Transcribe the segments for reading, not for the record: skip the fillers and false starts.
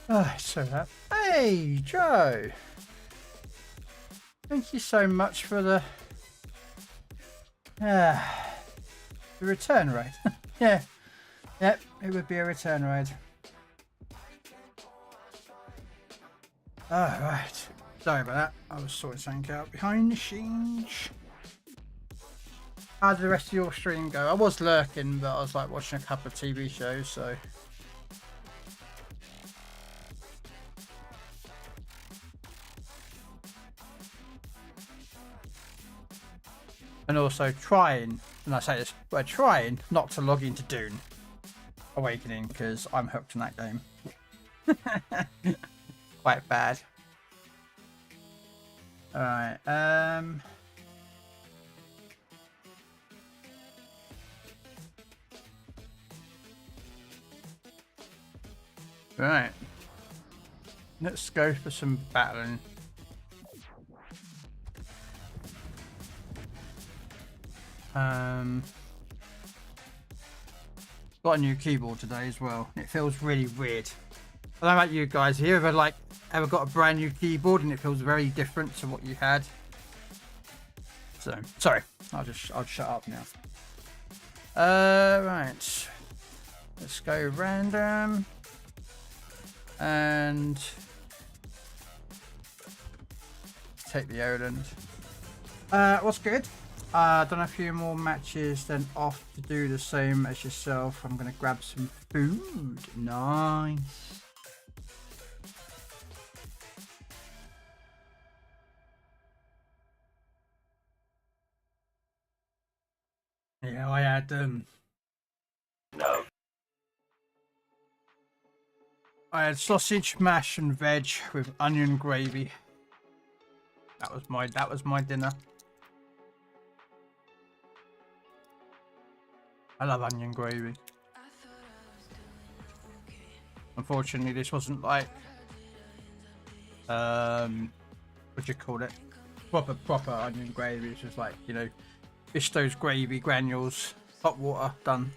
Oh, so that. Hey, Joe. Thank you so much for the return raid. Yeah. Yep, it would be a return raid. Oh, right. Sorry about that. I was sorting something out behind the scenes. How did the rest of your stream go? I was lurking, but I was like watching a couple of TV shows, so. And also trying, and I say this, we're trying not to log into Dune Awakening because I'm hooked in that game. Quite bad. Alright, right. Let's go for some battling. Got a new keyboard today as well. It feels really weird. I don't know about you guys. Have you ever got a brand new keyboard and it feels very different to what you had? So sorry, I'll shut up now. Right. Let's go random and take the Oland. What's good? Done a few more matches, then off to do the same as yourself. I'm gonna grab some food. Nice. Yeah, I had No. I had sausage, mash, and veg with onion gravy. That was my dinner. I love onion gravy. Unfortunately, this wasn't like what do you call it? Proper onion gravy. It's just like, you know, Bisto's gravy granules, hot water, done.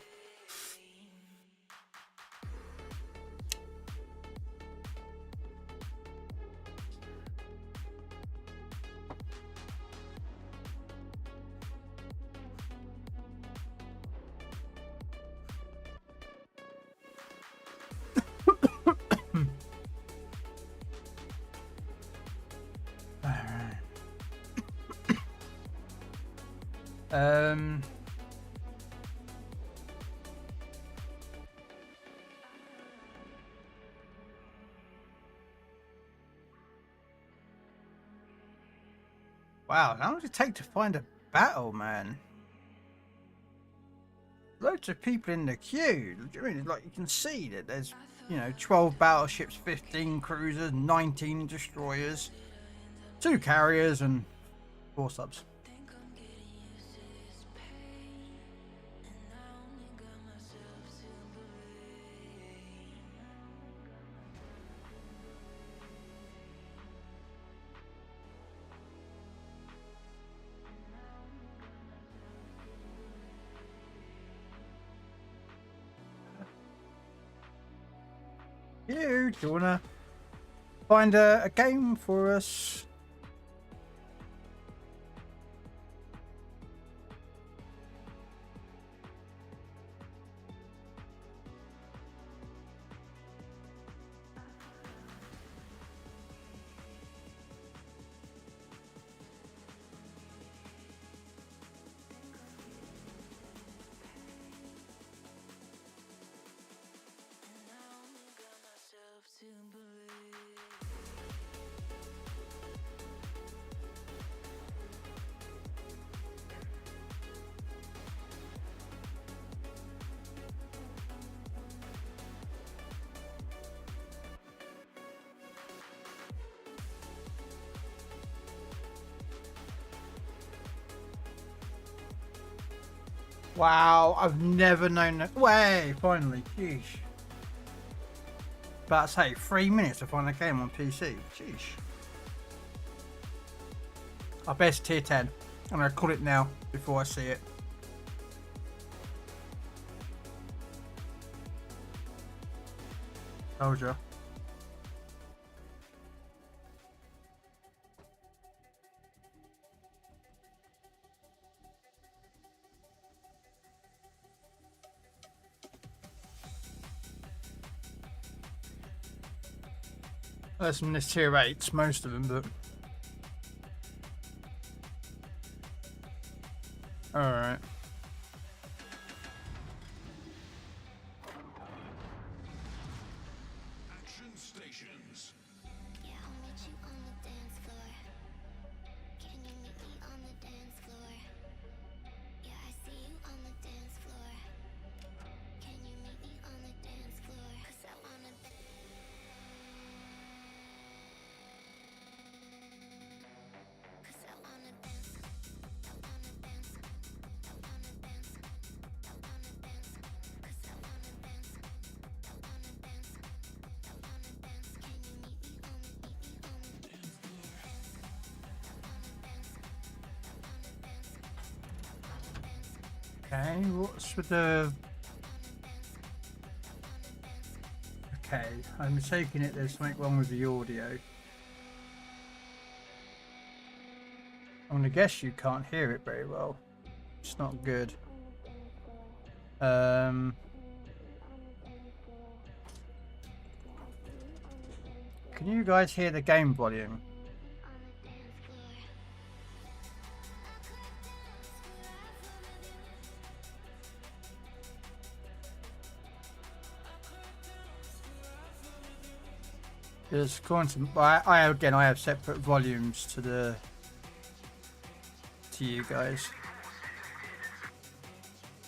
Wow, how long does it take to find a battle, man? Loads of people in the queue. I mean, like you can see that there's, you know, 12 battleships, 15 cruisers, 19 destroyers, 2 carriers, and 4 subs. Do you wanna find a game for us? Wow, I've never known that. Way, finally, sheesh. But say 3 minutes to find a game on PC. Sheesh. I bet it's tier 10. I'm gonna call it now before I see it. Told you. There's some this tier 8s, most of them, but... Alright. Action stations. Yeah, I'll meet you on the dance floor. Can you meet me on the dance floor? Yeah, I see you on the dance floor. Can you meet me on the dance floor? 'Cause I wanna Cause I wanna dance. I wanna dance. I wanna dance. I wanna dance. 'Cause I wanna dance. I wanna dance. I wanna dance. Can you meet me on the dance floor? I wanna dance. I wanna dance. I wanna dance. Okay, what's with the... Okay, I'm taking it there's something wrong with the audio. I'm gonna guess you can't hear it very well. It's not good. Can you guys hear the game volume? Because according to I have separate volumes to you guys.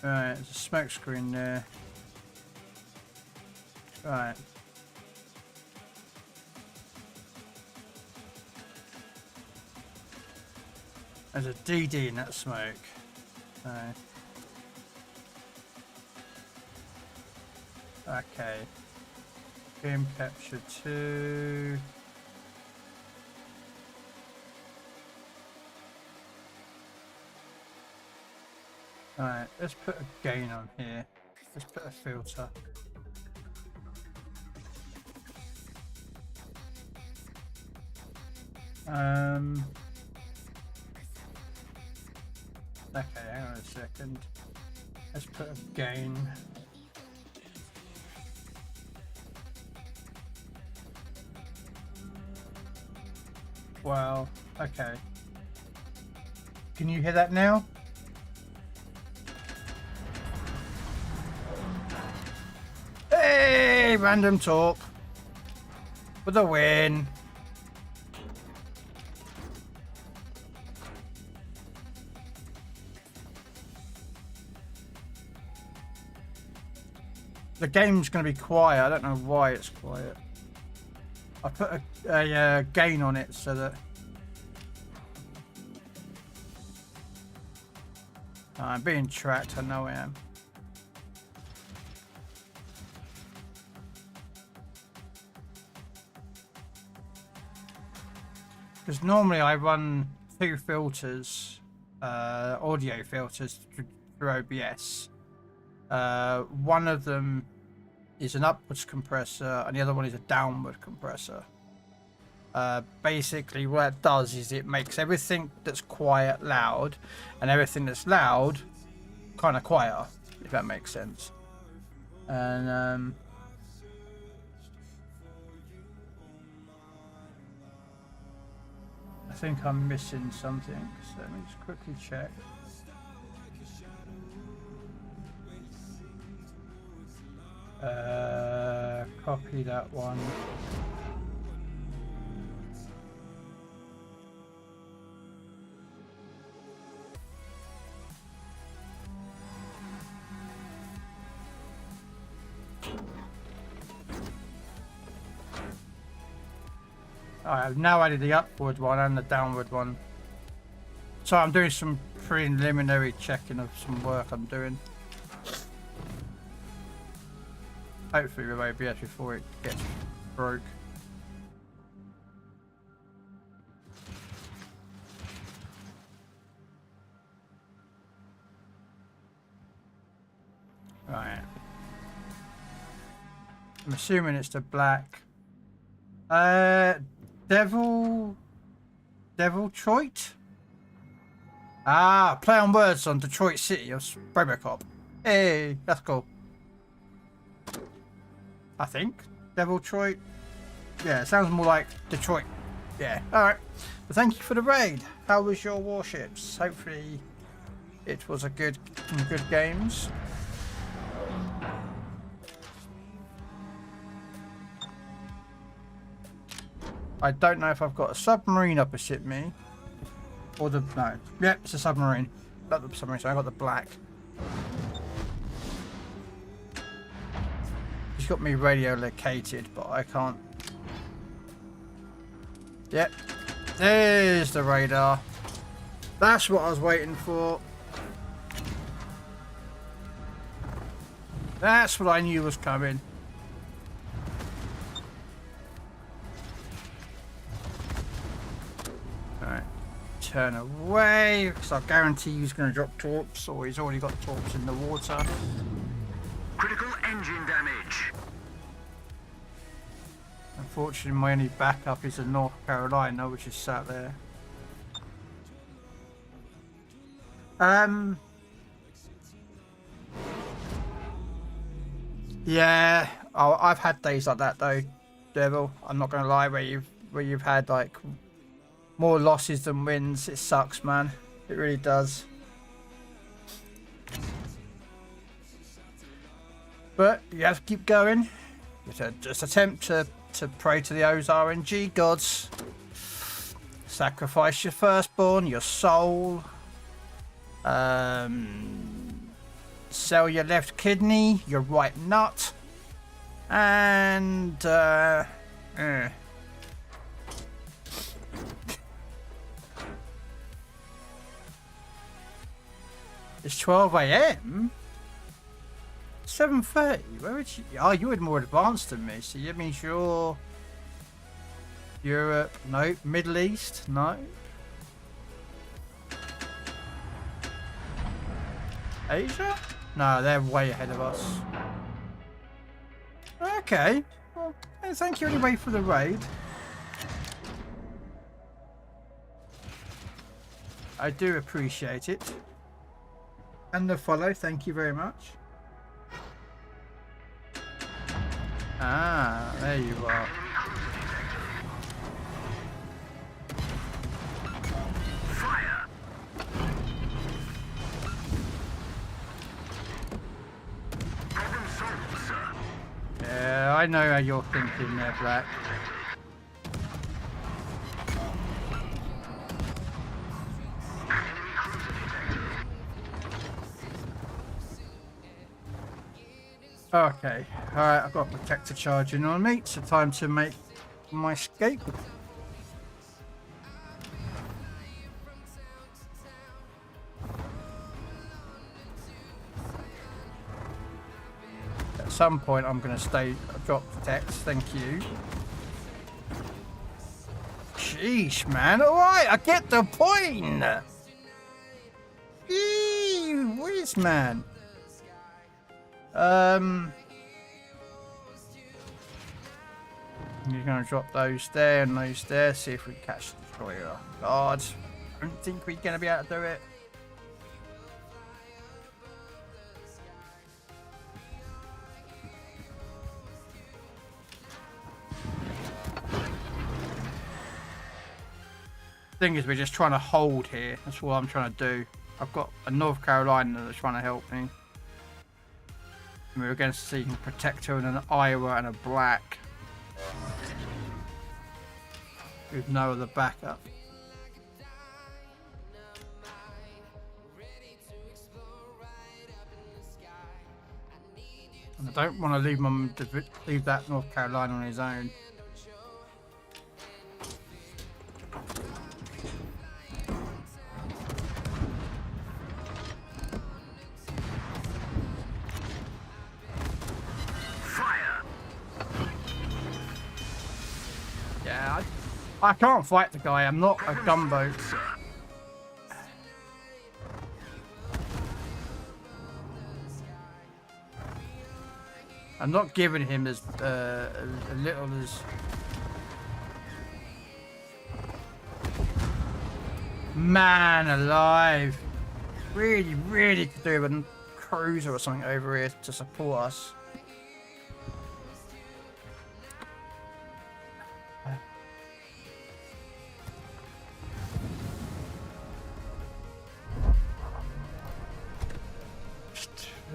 Right, there's a smoke screen there. Right. There's a DD in that smoke. Right. Okay. Game capture 2. Alright, let's put a gain on here. Let's put a filter. Okay, hang on a second. Let's put a gain. Wow, okay. Can you hear that now? Hey, random talk. For the win. The game's going to be quiet. I don't know why it's quiet. I put a gain on it so that I'm being tracked. I know I am. Because normally I run 2 filters, audio filters through OBS. One of them is an upwards compressor and the other one is a downward compressor. Basically what it does is it makes everything that's quiet loud and everything that's loud kind of quieter, if that makes sense. And I think I'm missing something, so let me just quickly check. Copy that one. I've now added the upward one and the downward one. So I'm doing some preliminary checking of some work I'm doing. Hopefully with OBS before it gets broke. Right. I'm assuming it's the black. Deviltroit? Ah, play on words on Detroit City of Robocop. Hey, that's cool. I think. Deviltroit. Yeah, it sounds more like Detroit. Yeah, alright. Well, thank you for the raid. How was your warships? Hopefully it was a good games. I don't know if I've got a submarine opposite me. Or the... no. Yep, it's a submarine. Not the submarine, so I got the black. He's got me radio located, but I can't... Yep. There's the radar. That's what I was waiting for. That's what I knew was coming. Alright. Turn away, because I guarantee he's going to drop torps, or he's already got torps in the water. Critical engine damage. Unfortunately, my only backup is in North Carolina, which is sat there. Yeah, I've had days like that though, Devil. I'm not gonna lie, where you've had like more losses than wins. It sucks, man. It really does. But you have to keep going. Just attempt to pray to those RNG gods. Sacrifice your firstborn, your soul. Sell your left kidney, your right nut, and it's 12 AM? 7:30? Where would you... oh, you were more advanced than me, so that means you're... Europe, no. Middle East, no. Asia? No, they're way ahead of us. Okay. Well, thank you anyway for the raid. I do appreciate it. And the follow, thank you very much. Ah, there you are. Yeah, I know how you're thinking there, Black. Okay, alright, I've got a protector charging on me, so time to make my escape. At some point I'm going to drop the text, thank you. Sheesh, man, alright, I get the point! Eee, whiz, man. You're going to drop those there and those there, see if we can catch the destroyer. God, I don't think we're going to be able to do it. Thing is, we're just trying to hold here. That's what I'm trying to do. I've got a North Carolina that's trying to help me. And we're against a protector and an Iowa and a black. With no other backup. And I don't want to leave that North Carolina on his own. Yeah, I can't fight the guy. I'm not a gunboat. I'm not giving him as little as... Man alive. Really, really could do with a cruiser or something over here to support us.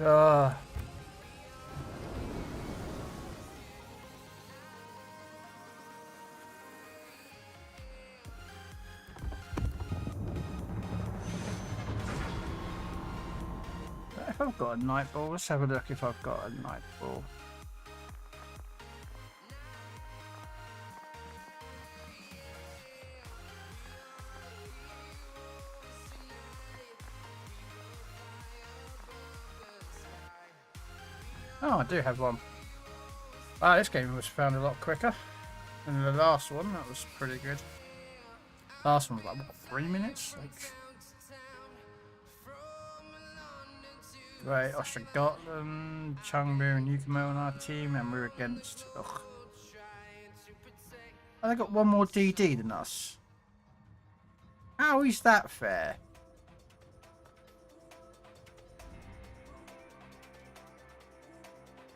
Ah. If I've got a night ball, let's have a look if I've got a night ball. Oh, I do have one. Ah, this game was found a lot quicker than the last one. That was pretty good. Last one was like, what, 3 minutes? Like... Right, Ostrogothland, Chengmu and Yukumo on our team, and we're against... Ugh. Oh, they got one more DD than us. How is that fair?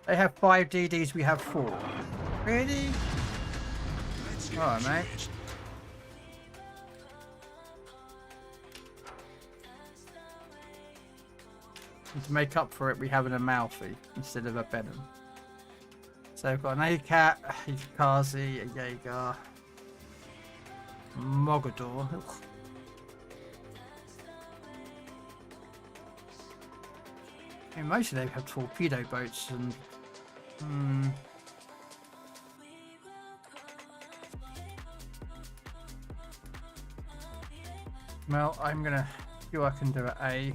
They have 5 DDs, we have 4. Really? Alright, mate. And to make up for it, we have an Amalfi instead of a Venom. So we've got an ACAT, a Kazi, a Jaeger, Mogador. Ugh. I mean, most of them have torpedo boats and... Well, I'm gonna see what I can do at A.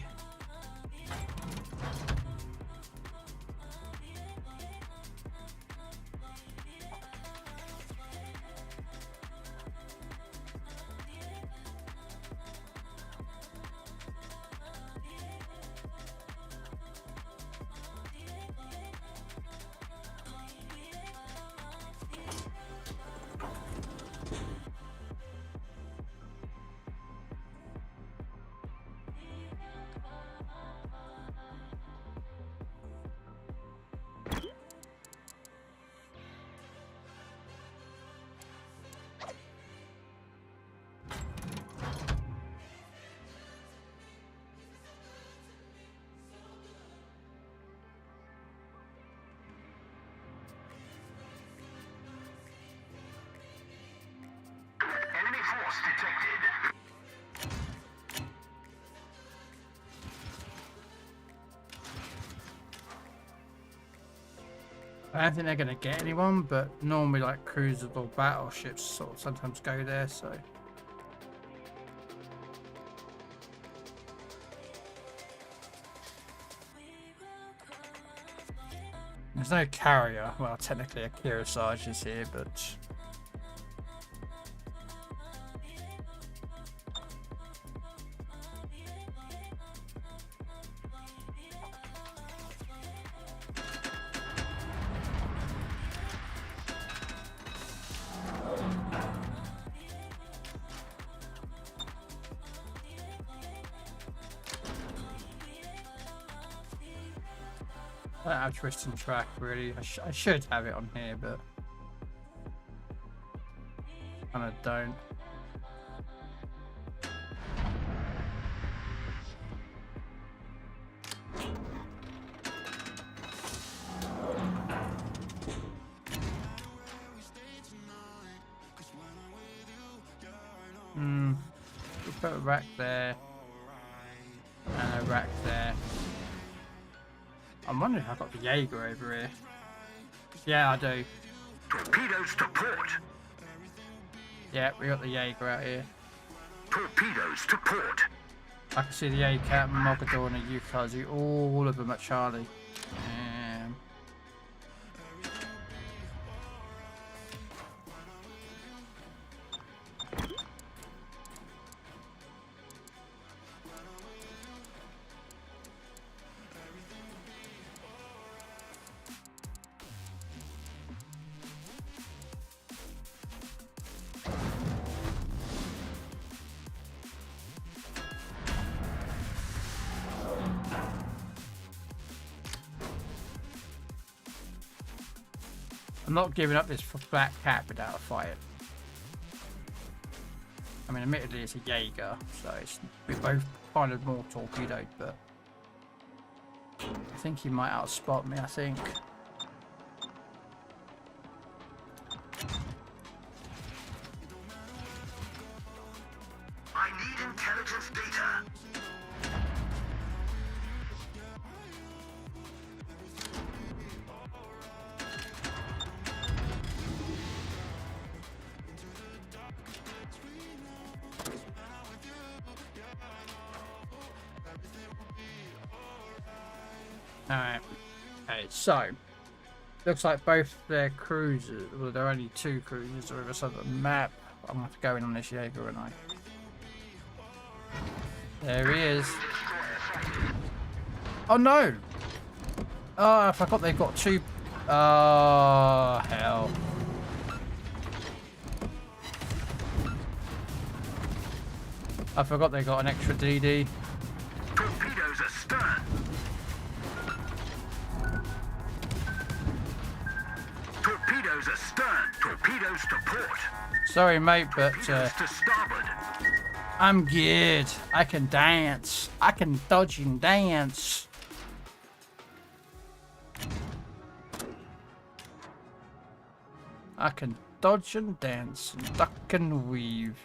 Enemy force detected. I don't think they're gonna get anyone, but normally like cruisers or battleships sort of sometimes go there, so. There's no carrier. Well, technically a Kearsarge is here, but... I don't have Twisting Track really. I should have it on here, but kind of don't. We'll put a rack there and a rack there. I'm wondering if I've got the Jaeger over here. Yeah, I do. Torpedoes to port. Yeah, we got the Jaeger out here. Torpedoes to port. I can see the ACAT, Mogador and the Yukazi, all of them at Charlie. I'm not giving up this Black Cat without a fight. I mean, admittedly, it's a Jaeger, so we're both kind of more torpedoed, but think he might outspot me, I think. I need intelligence data. Alright. Okay, so looks like both their cruisers, well, there are only 2 cruisers on the side of the map. I'm gonna have to go in on this Jaeger, and I. There he is. Oh no! Oh, I forgot they've got 2. Oh hell! I forgot they got an extra DD. Torpedoes astern. Torpedoes astern. Torpedoes to port. Sorry, mate, but Torpedoes to starboard. I'm good. I can dance. I can dodge and dance. I can dodge and dance and duck and weave.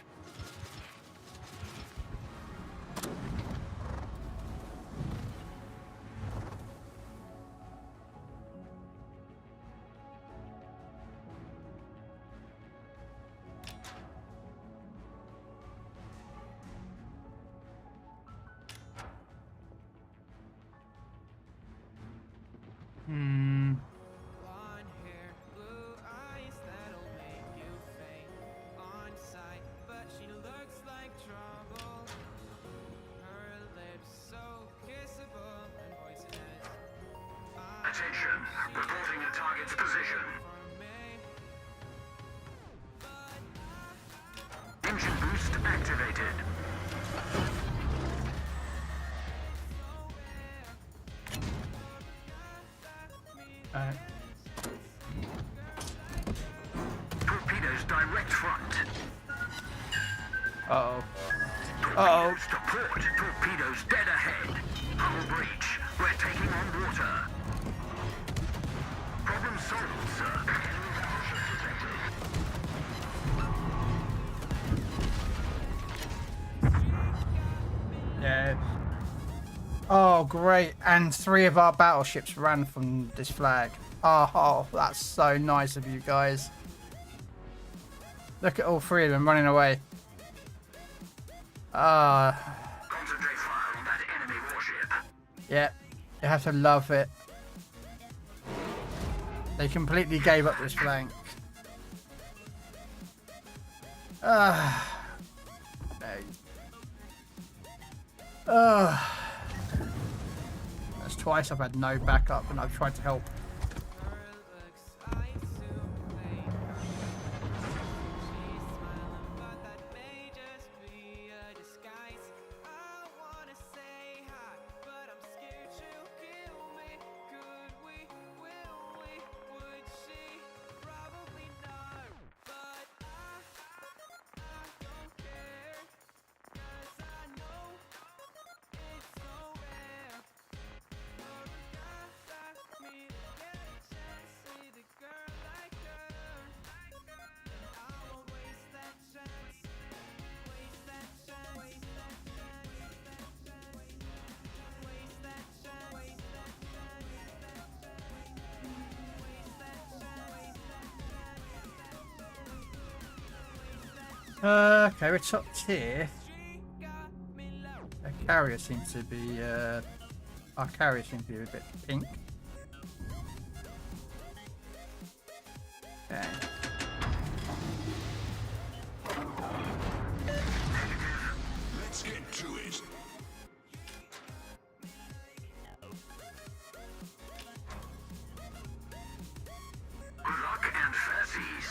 Blonde hair, blue eyes that'll make you faint. On sight, but she looks like trouble. Her lips so kissable and poisonous. Attention. Reporting a target's position. Engine boost activated. Torpedoes direct front. Uh-oh. Torpedoes to port. Torpedoes dead ahead. Hull breach. We're taking on water. Problem solved, sir. Enemy battleship detected. Yeah. Oh, great. And 3 of our battleships ran from this flag. Oh, that's so nice of you guys. Look at all 3 of them running away. Concentrate fire on that enemy warship. Yeah. You have to love it. They completely gave up this flank. That's twice I've had no backup and I've tried to help. Her looks eyes to play. She's smiling, but that may just be a disguise. I wanna say hi, but I'm scared she'll kill me. Could we? Will we? Would she? Probably not. But I don't care. 'Cause I know it's so rare. For a guy like me to get a chance with a girl like her. And I won't waste that chance. Waste that chance. Waste that chance. Waste that chance. Waste that chance. Waste that chance. Okay, we're top tier. Our carrier seems to be a bit pink. Okay. Let's get to it. Good luck and fair seas.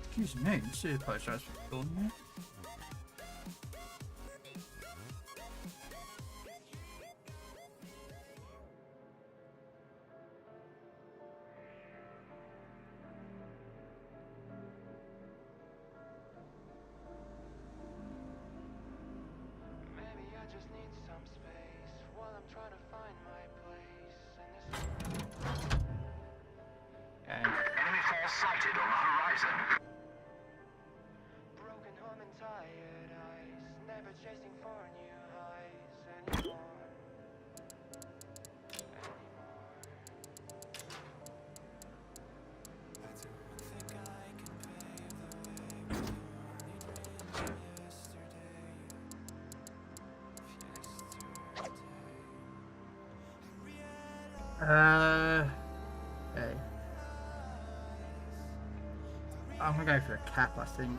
Excuse me, this is apologize for calling me. Maybe I just need some space while I'm Ryzen. Broken home and tired eyes, never chasing for new highs anymore. Okay. I'm gonna go for a cap, I think.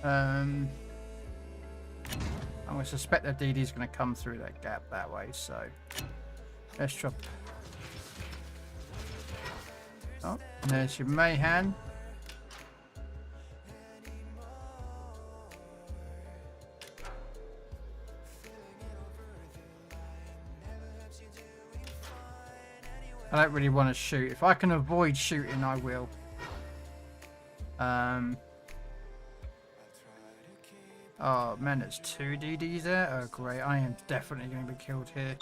I'm gonna suspect that DD's gonna come through that gap that way, so let's drop. Oh, and there's your Mayhan. I don't really want to shoot. If I can avoid shooting, I will. Oh man, there's 2 DDs there. Oh great, I am definitely going to be killed here.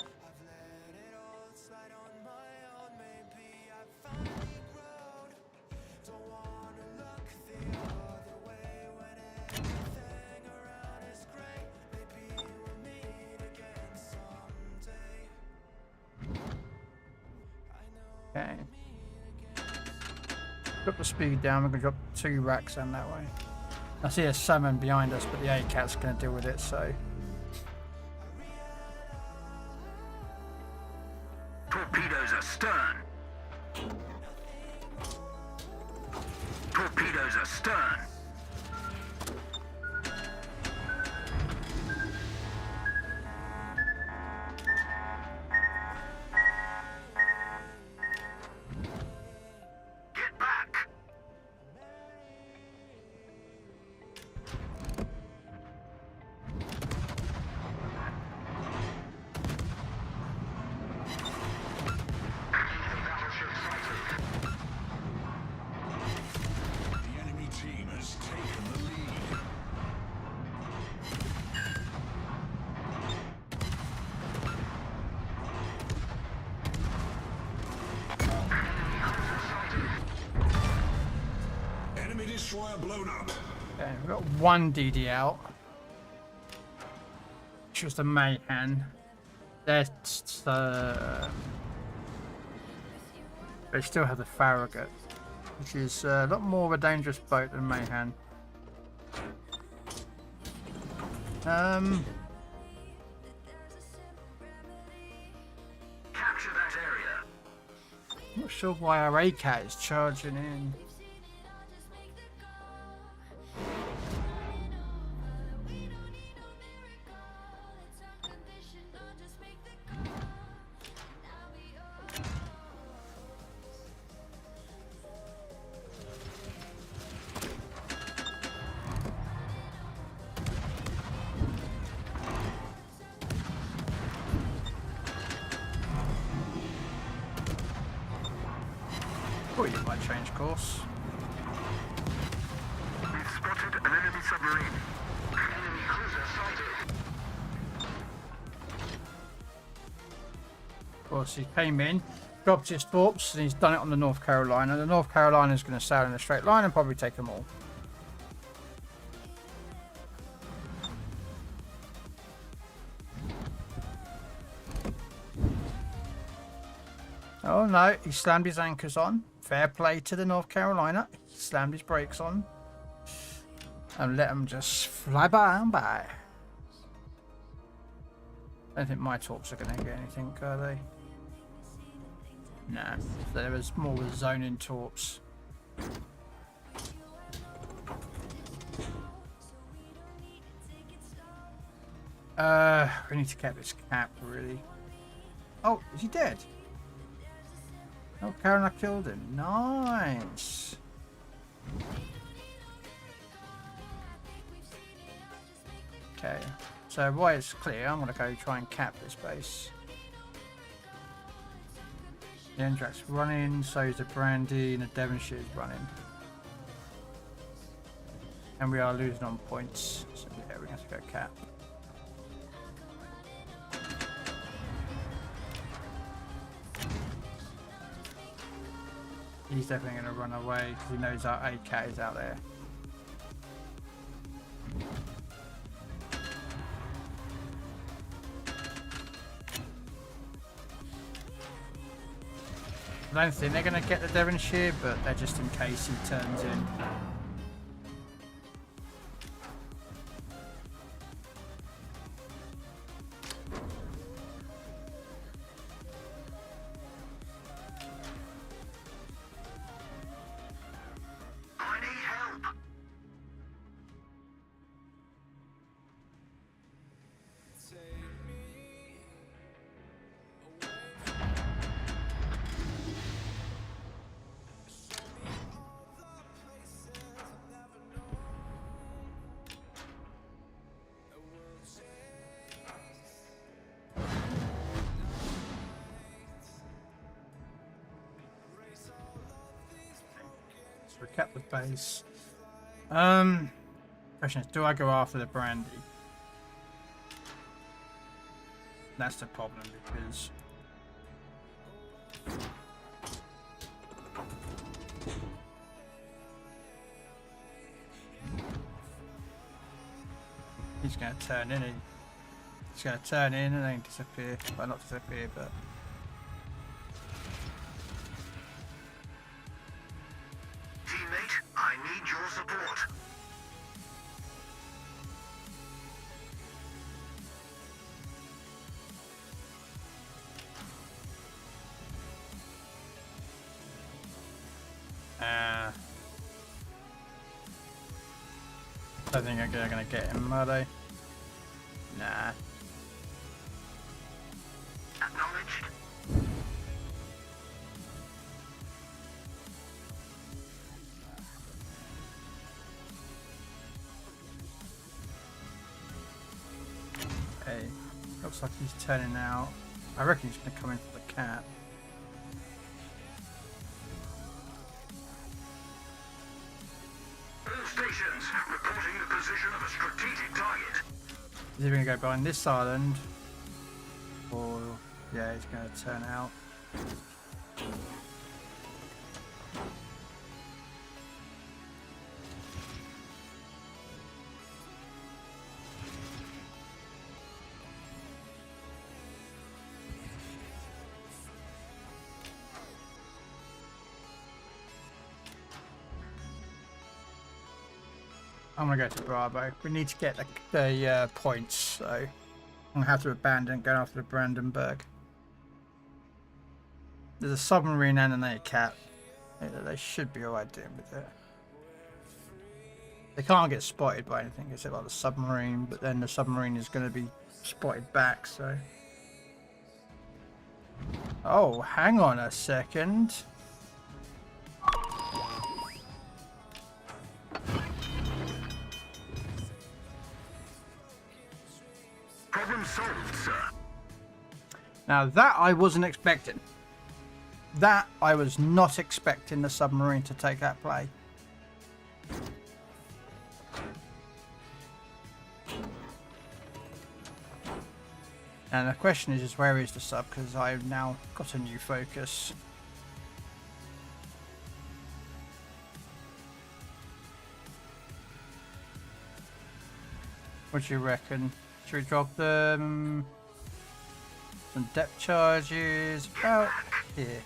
Okay. Drop the speed down. We're going to drop 2 racks down that way. I see a summon behind us, but the ACAT's going to deal with it, so. Torpedoes astern. Torpedoes astern. Get back. The enemy team has taken the lead. Enemy destroyer blown up. Okay, we've got 1 DD out. Which was the Mayhan. That's they still have the Farragut, which is a lot more of a dangerous boat than Mayhan. Capture that area. Not sure why our ACAT is charging in. Oh, you might change course. We've spotted an enemy submarine. Enemy cruiser sighted. Of course, he came in, dropped his torps, and he's done it on the North Carolina. The North Carolina is going to sail in a straight line and probably take them all. Oh no, he slammed his anchors on. Fair play to the North Carolina. He slammed his brakes on. And let them just fly by and by. I don't think my torps are going to get anything, are they? Nah, there was more with zoning torps. We need to cap this cap, really. Oh, is he dead? Oh, Carolina killed him. Nice. Okay, so while it's clear, I'm going to go try and cap this base. The Endrak's running, so is the Brandy, and the Devonshire's running. And we are losing on points, so yeah, we're going to have to go cap. He's definitely going to run away because he knows our ACAT is out there. I don't think they're going to get the Devonshire, but they're just in case he turns in. I need help. We kept the base. Question is, do I go after the brandy? That's the problem because he's going to turn in. He's going to turn in and then disappear. Well, not disappear, but. Teammate, I need your support. I don't think they're going to get him, are they? Nah. Acknowledged. Hey, looks like he's turning out. I reckon he's going to come in for the cat. All stations, reporting the position of a strategic target. Is he going to go behind this island? Or, yeah, he's going to turn out. I'm gonna go to Bravo. We need to get the points, so I'm gonna have to abandon going after the Brandenburg. There's a submarine and an ACAT. They should be alright dealing with it. They can't get spotted by anything except by the submarine, but then the submarine is going to be spotted back, so. Oh, hang on a second. Problem solved, sir. Now that I wasn't expecting. That I was not expecting the submarine to take that play. And the question is where is the sub? Because I've now got a new focus. What do you reckon? Should we drop them? Some depth charges about here.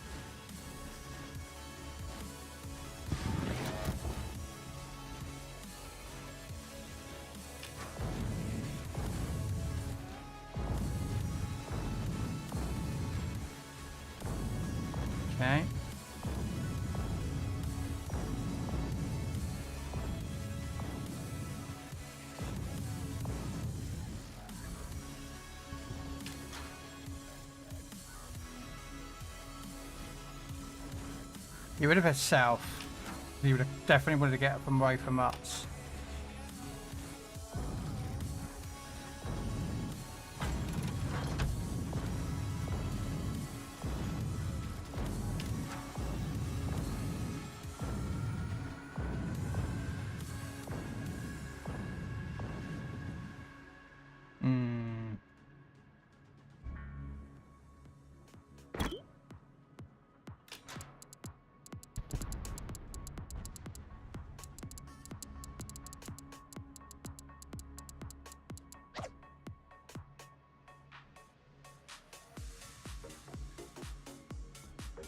Okay. He would have had south. He would have definitely wanted to get up and away from us.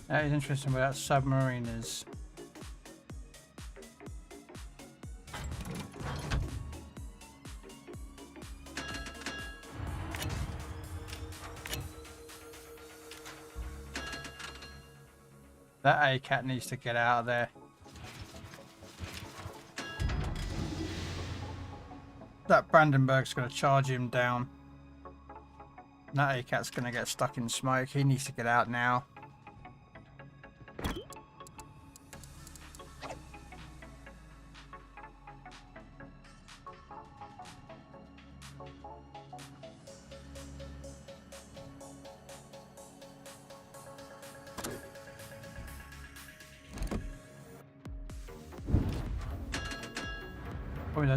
That is interesting where that submarine is. That ACAT needs to get out of there. That Brandenburg's going to charge him down. And that ACAT's going to get stuck in smoke. He needs to get out now.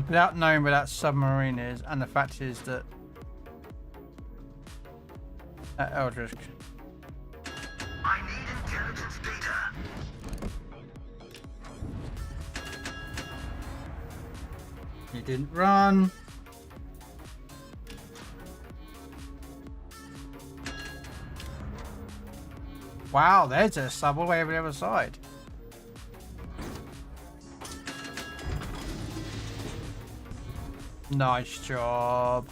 Without knowing where that submarine is, and the fact is that Eldritch. I need intelligence data. He didn't run. Wow, there's a sub all the way over the other side. Nice job.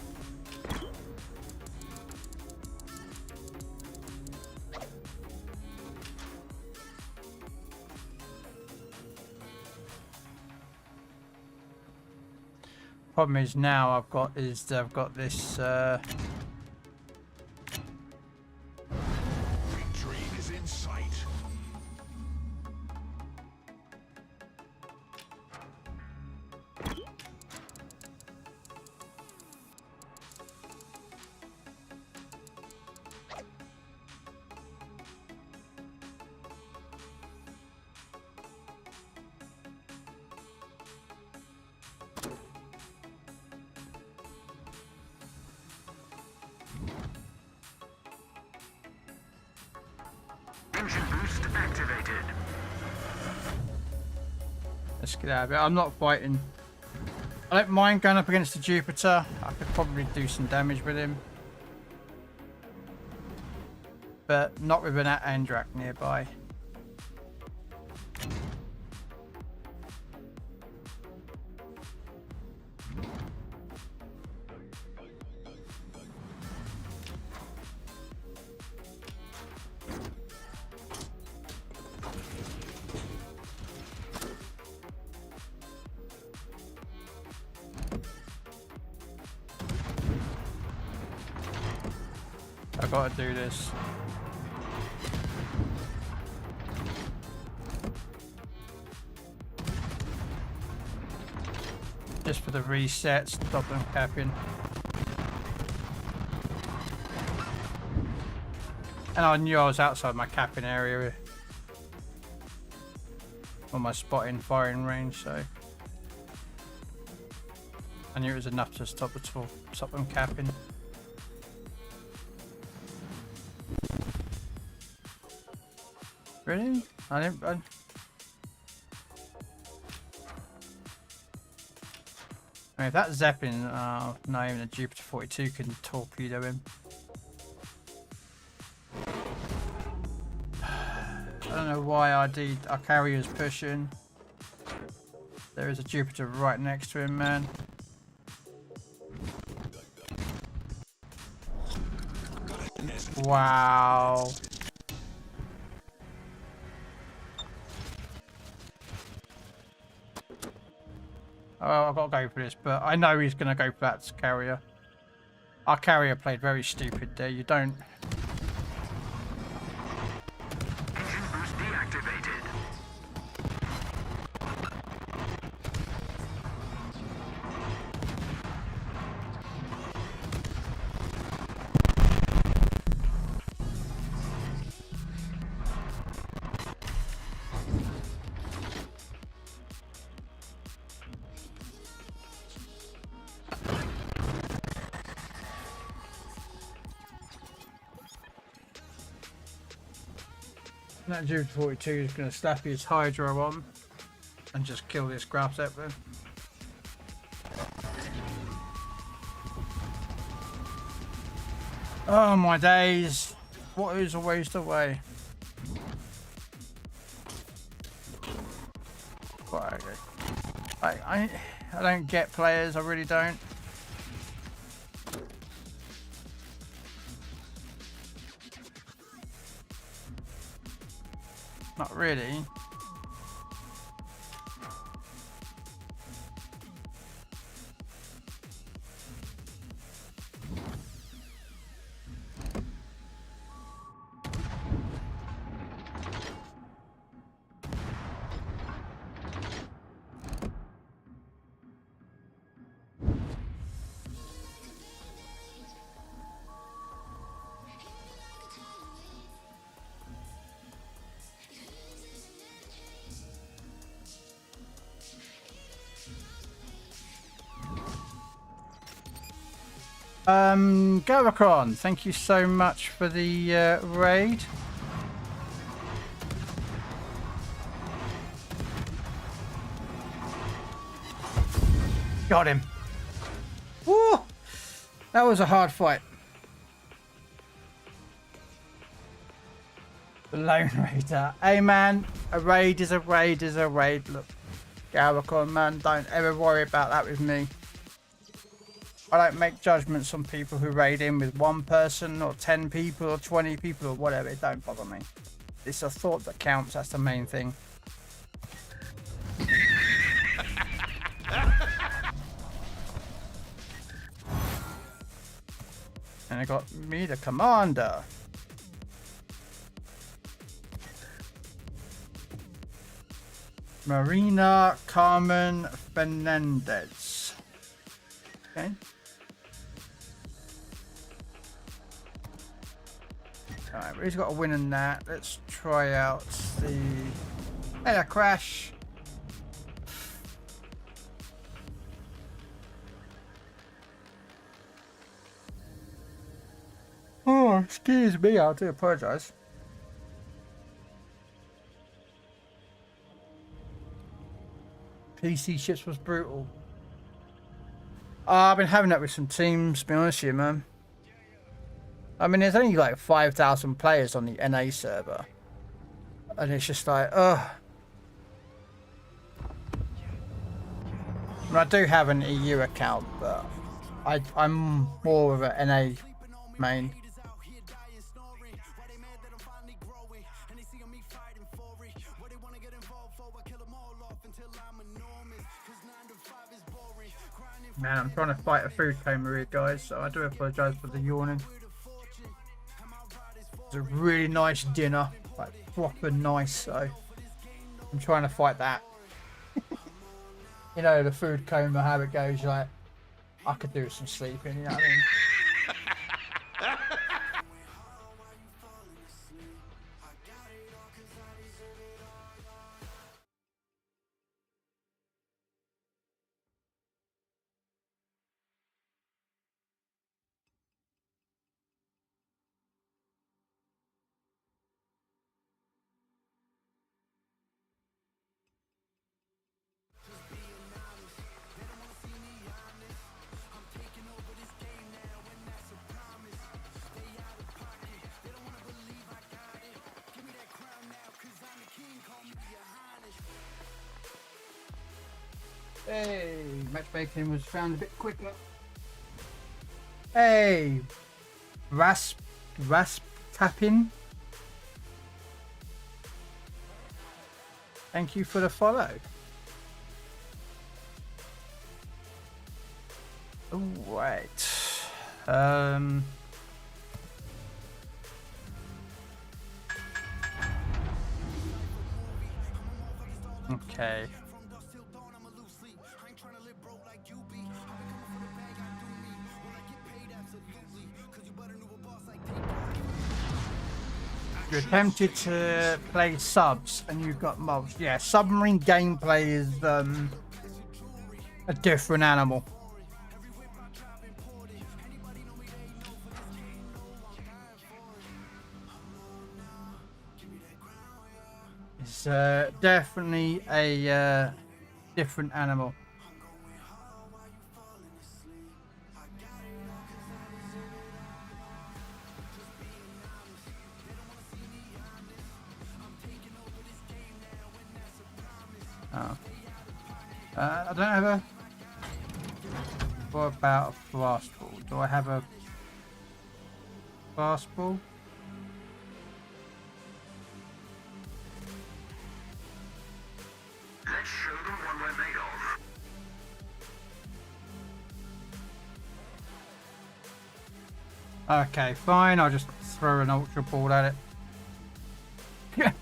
Problem is now I've got this Victory is in sight. Engine boost activated. let's get out of it. I'm not fighting. I don't mind going up against the Jupiter. I could probably do some damage with him. But not with an Andrak nearby. I've got to do this. Just for the reset, stop them capping. And I knew I was outside my capping area on my spotting firing range, so I knew it was enough to stop them capping. Really? I didn't. I mean, if that Zeppelin, no, even a Jupiter 42 can torpedo him. I don't know why our carrier's pushing. There is a Jupiter right next to him, man. Wow. Oh, I've got to go for this, but I know he's going to go for that carrier. Our carrier played very stupid there. You don't... Engine boost deactivated. That Jupiter 42 is going to slap his Hydro on and just kill this Graf Zeppelin. Oh my days, what is a waste away. I don't get players, I really don't. Not really. Gavacron, thank you so much for the raid. Got him. Woo! That was a hard fight. The Lone Raider. Hey man, a raid is a raid is a raid. Look, Gavacron, man, don't ever worry about that with me. I don't make judgments on people who raid in with one person or 10 people or 20 people or whatever. It don't bother me. It's a thought that counts. That's the main thing. And I got me the commander. Marina Carmen Fernandez. Okay. Alright, we've got a win in that. Let's try out the... Hey, a crash. Oh, excuse me, I do apologise. PC ships was brutal. I've been having that with some teams, to be honest with you, man. I mean, there's only like 5,000 players on the NA server. And it's just like, ugh. I mean, I do have an EU account, but I'm more of an NA main. Man, I'm trying to fight a food coma here, guys, so I do apologise for the yawning. It's a really nice dinner, like proper nice, so I'm trying to fight that. You know, the food coma, how it goes, like, I could do some sleeping, you know what I mean? Hey, matchmaking was found a bit quicker. Hey, rasp tapping. Thank you for the follow. All right. Okay. You attempted to play subs and you've got mobs. Yeah, submarine gameplay is a different animal. It's definitely a different animal. Oh. I don't have a... What about a fastball? Do I have a fastball? Let's show them what we're made of. Okay, fine. I'll just throw an ultra ball at it. Yeah.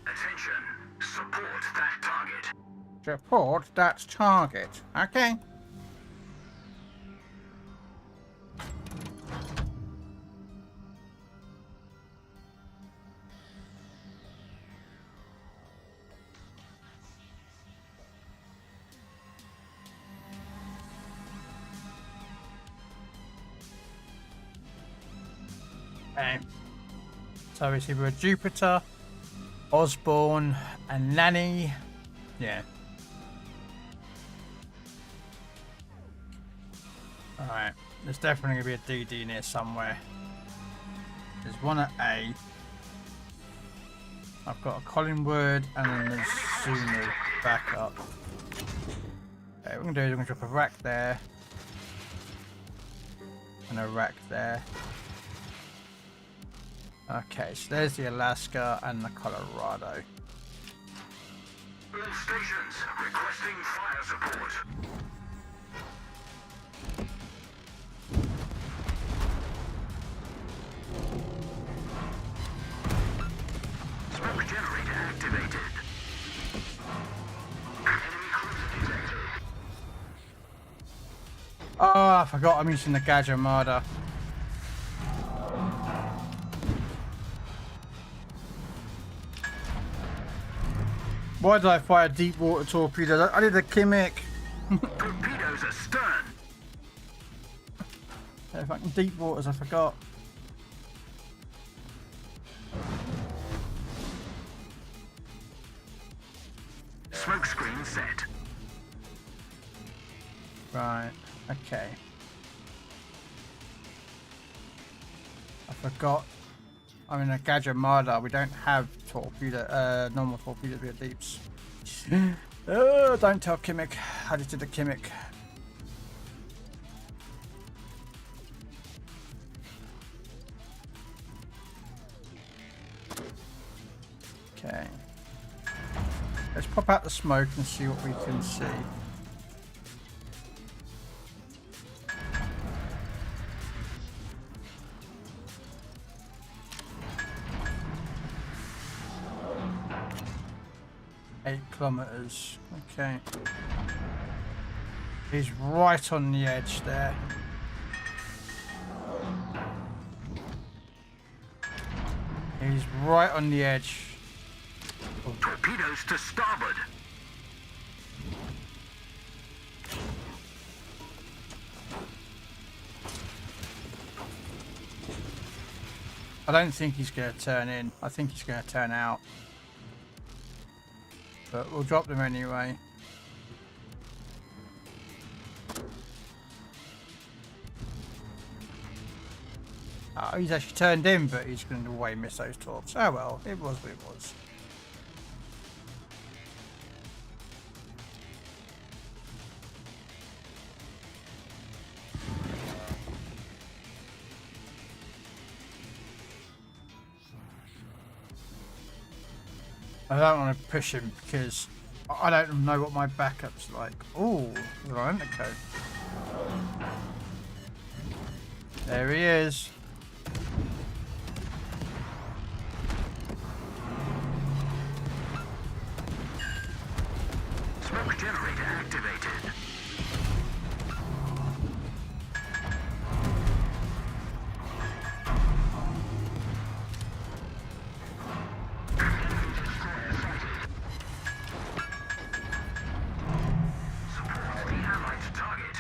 Attention. Support that target. Support that target. Okay. Okay. So it's either Jupiter, Osborne, and Nanny. Yeah. Alright. There's definitely going to be a DD near somewhere. There's one at A. I've got a Collingwood and then there's Zunu back up. Okay, what we're going to do is we're going to drop a rack there. And a rack there. Okay, so there's the Alaska and the Colorado. All stations requesting fire support. Smoke generator activated. Enemy cruiser detected. Oh, I forgot I'm using the Gadget Armada. Why did I fire deep water torpedoes? I did a Kimmich. Torpedoes astern. Fucking deep waters, I forgot. Smoke screen set. Right, okay. I forgot. I'm in a Gadget Armada. We don't have torpedo, normal torpedoes with deeps. Oh, don't tell Kimmich. I just did the Kimmich. Okay. Let's pop out the smoke and see what we can see. Eight kilometers. Okay. He's right on the edge there. He's right on the edge. Torpedoes to starboard. I don't think he's going to turn in. I think he's going to turn out. But we'll drop them anyway. Oh, he's actually turned in, but he's going to away miss those torps. Oh well, it was what it was. I don't want to push him because I don't know what my backup's like. Oh, Atlantico. There he is. Smoke generator activated. Support the Allied target.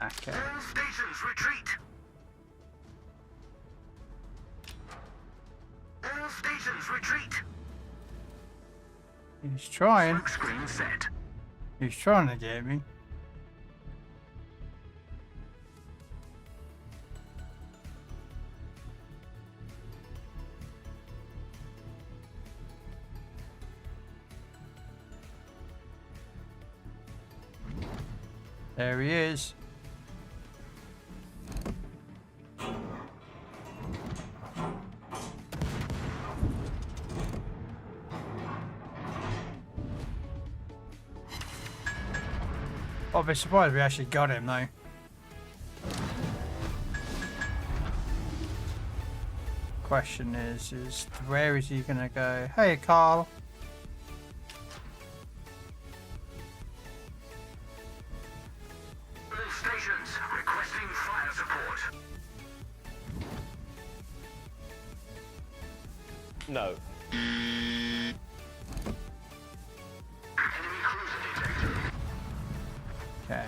Okay. All stations retreat. All stations retreat. He's trying. Smoke screen set. He's trying to get me. There he is. I'll be surprised we actually got him though. Question is where is he gonna go? Hey Carl. All stations requesting fire support. No. Enemy cruiser detected. Okay.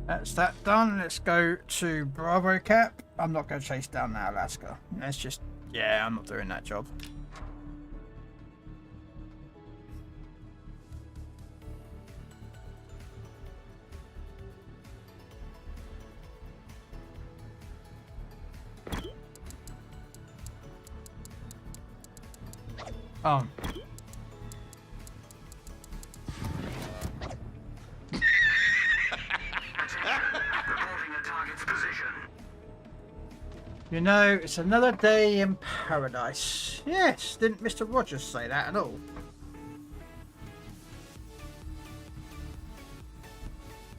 That's that done. Let's go to Bravo Cap. I'm not going to chase down that Alaska. Let's just, yeah, I'm not doing that job. Oh. Reporting a target's position. You know, it's another day in paradise. Yes, didn't Mr. Rogers say that at all?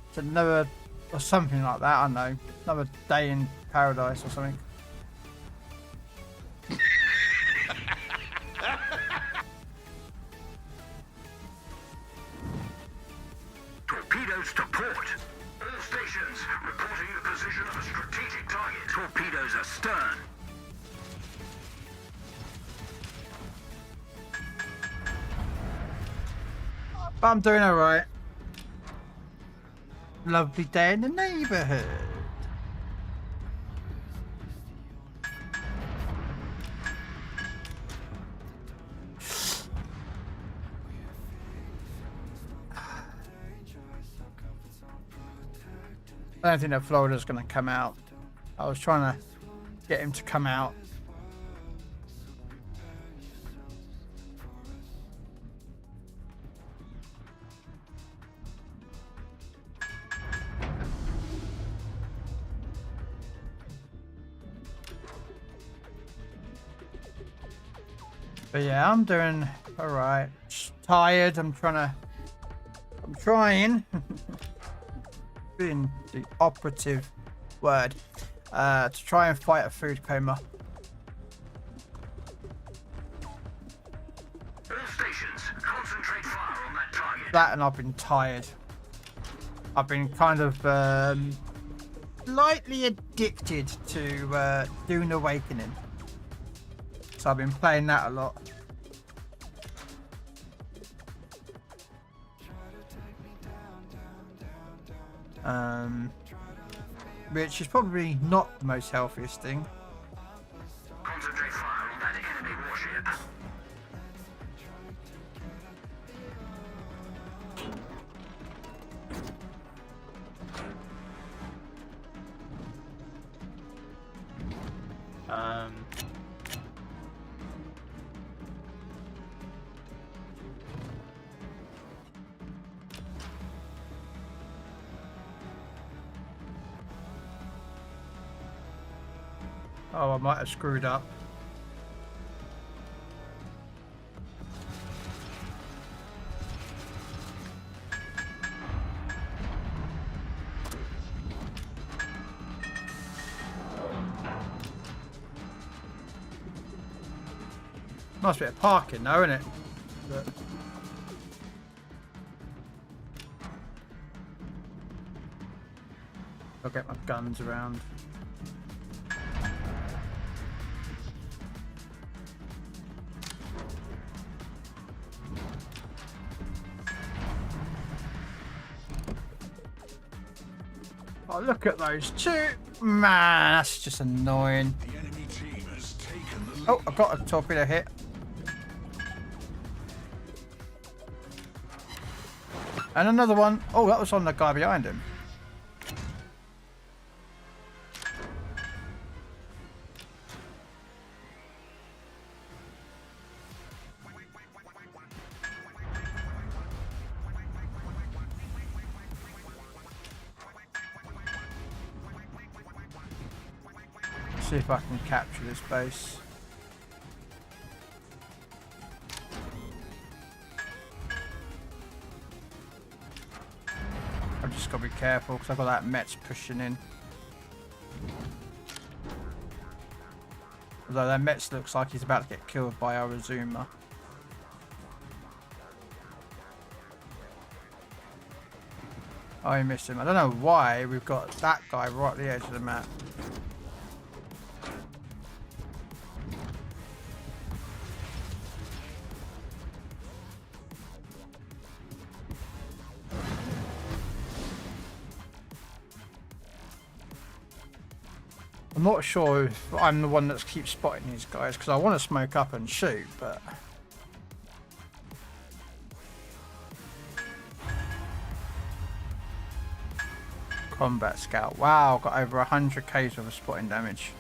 It's another, or something like that, I don't know. Another day in paradise or something. Torpedoes to port. All stations reporting the position of a strategic target. Torpedoes astern. But I'm doing alright. Lovely day in the neighbourhood. I don't think that Florida's going to come out. I was trying to get him to come out. But yeah, I'm doing alright. Tired. I'm trying. Being the operative word to try and fight a food coma. All stations concentrate fire on that target. That and I've been tired. I've been kind of slightly addicted to Dune Awakening. So I've been playing that a lot. Which is probably not the most healthiest thing. Concentrate fire on that enemy warship. Oh, I might have screwed up. Nice bit of parking though, isn't it? But... I'll get my guns around. Oh, look at those two. Man, that's just annoying. The enemy team has taken the lead. Oh, I've got a torpedo hit. And another one. Oh, that was on the guy behind him. See if I can capture this base. I've just got to be careful because I've got that Mets pushing in. Although that Mets looks like he's about to get killed by our Azuma. Oh, he missed him. I don't know why we've got that guy right at the edge of the map. I'm not sure if I'm the one that keeps spotting these guys because I want to smoke up and shoot, but... Combat Scout. Wow, got over 100 Ks worth of spotting damage.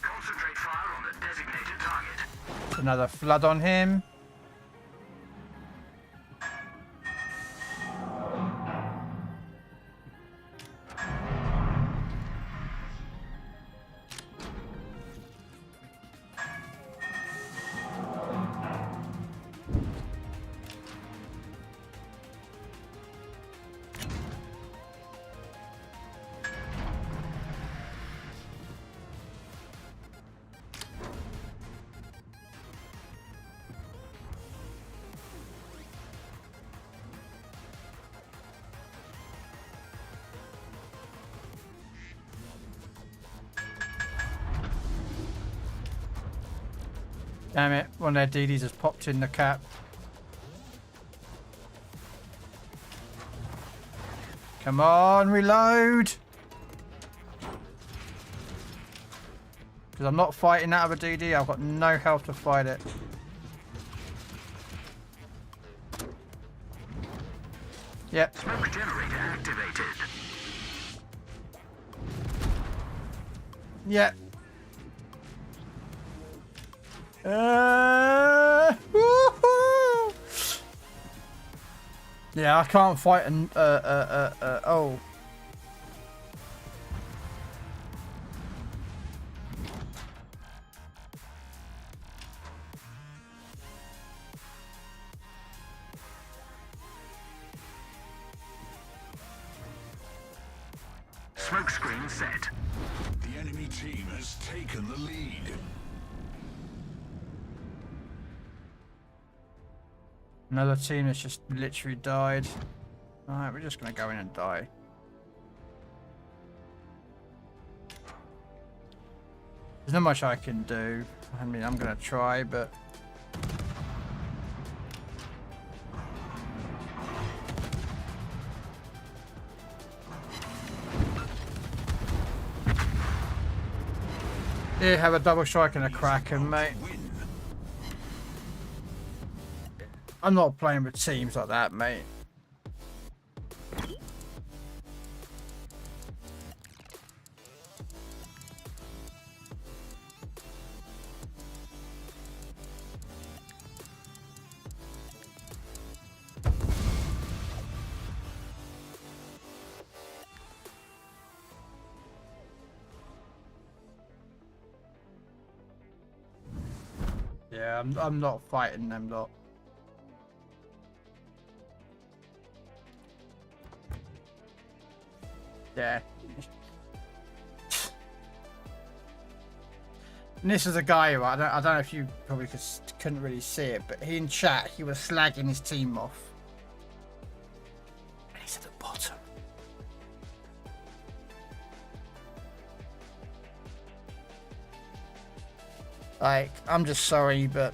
Concentrate fire on the designated target. Another flood on him. Damn it, one of their DDs has popped in the cap. Come on, reload! Because I'm not fighting out of a DD, I've got no health to fight it. Yep. Smoke generator activated. Yep. Yeah, I can't fight and oh. Smoke screen set. The enemy team has taken the lead. Another team that's just literally died. Alright, we're just gonna go in and die. There's not much I can do. I mean, I'm gonna try, but... Yeah, have a double strike and a Kraken, mate. I'm not playing with teams like that, mate. Yeah, I'm not fighting them lot. Yeah. And this is a guy who I don't know if you probably couldn't really see it, but he in chat he was slagging his team off. And he's at the bottom. Like, I'm just sorry, but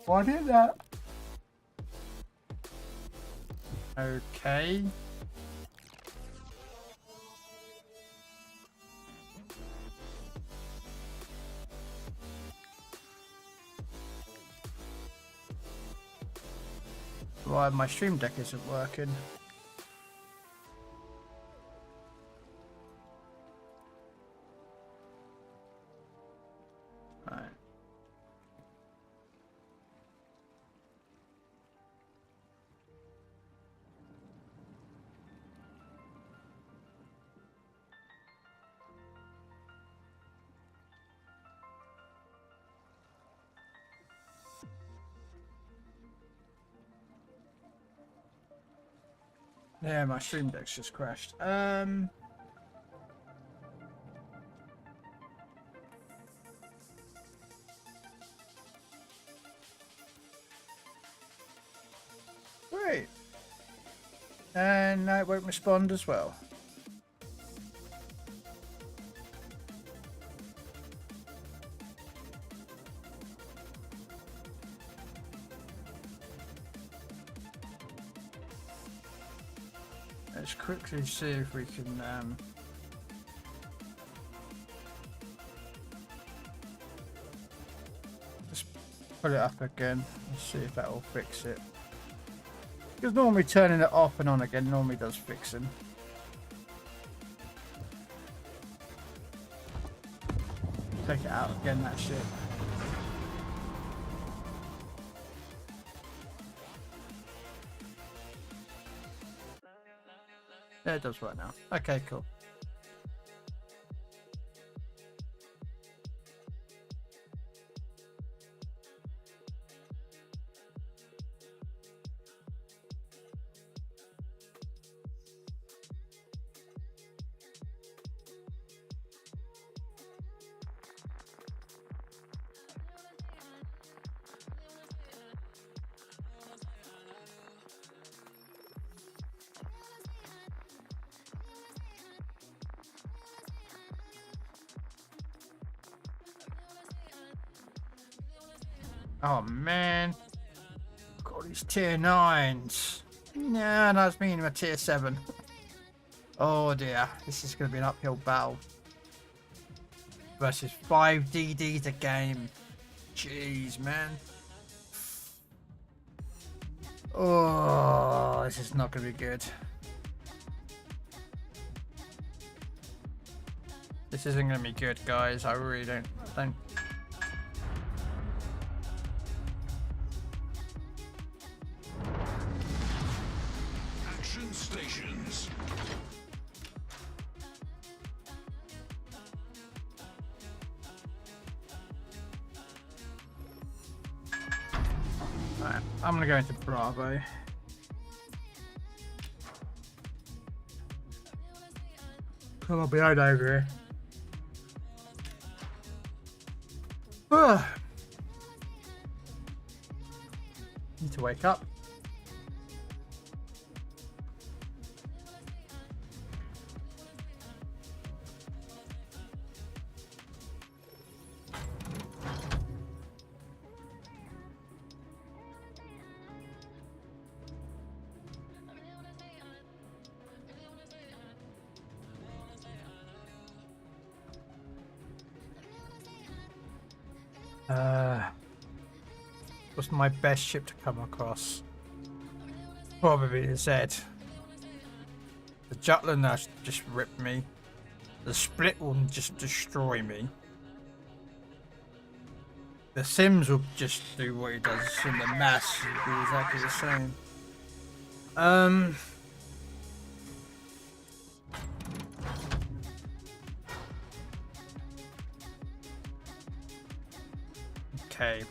why did that? Okay. why my stream deck isn't working. Right. Yeah, my stream deck's just crashed. Great. And now it won't respond as well. Let's quickly see if we can just put it up again and see if that will fix it. Because normally turning it off and on again normally does fix them. Take it out again, that shit. Yeah, it does work now. Okay, cool. Oh man, got these tier 9s. Nah, that's me in a tier 7. Oh dear, this is going to be an uphill battle. Versus 5 DDs a game. Jeez, man. Oh, this is not going to be good. This isn't going to be good, guys. I really don't. Action stations. Alright, I'm gonna go into Bravo. Come on, behind over here. Need to wake up. What's my best ship to come across? Probably the Z. The Jutland has just ripped me. The Split will just destroy me. The Sims will just do what he does in the mass. It'll be exactly the same. Okay.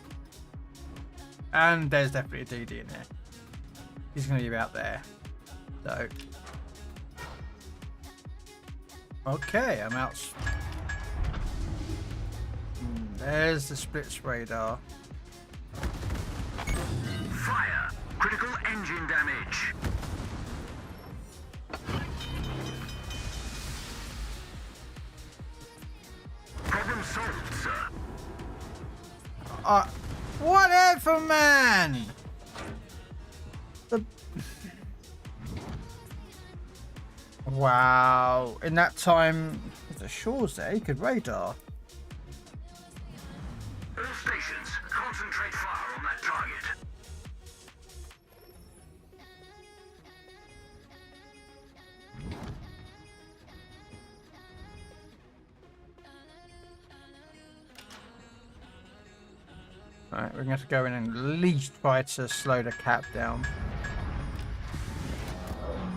And there's definitely a DD in there. He's going to be about there. So. Okay, I'm out. There's the splits radar. Fire! Critical engine damage. Problem solved, sir. Whatever, man! Wow. In that time, there's a shores there. He could radar. All stations, concentrate fire on that target. Alright, we're going to have to go in and at least try to slow the cap down.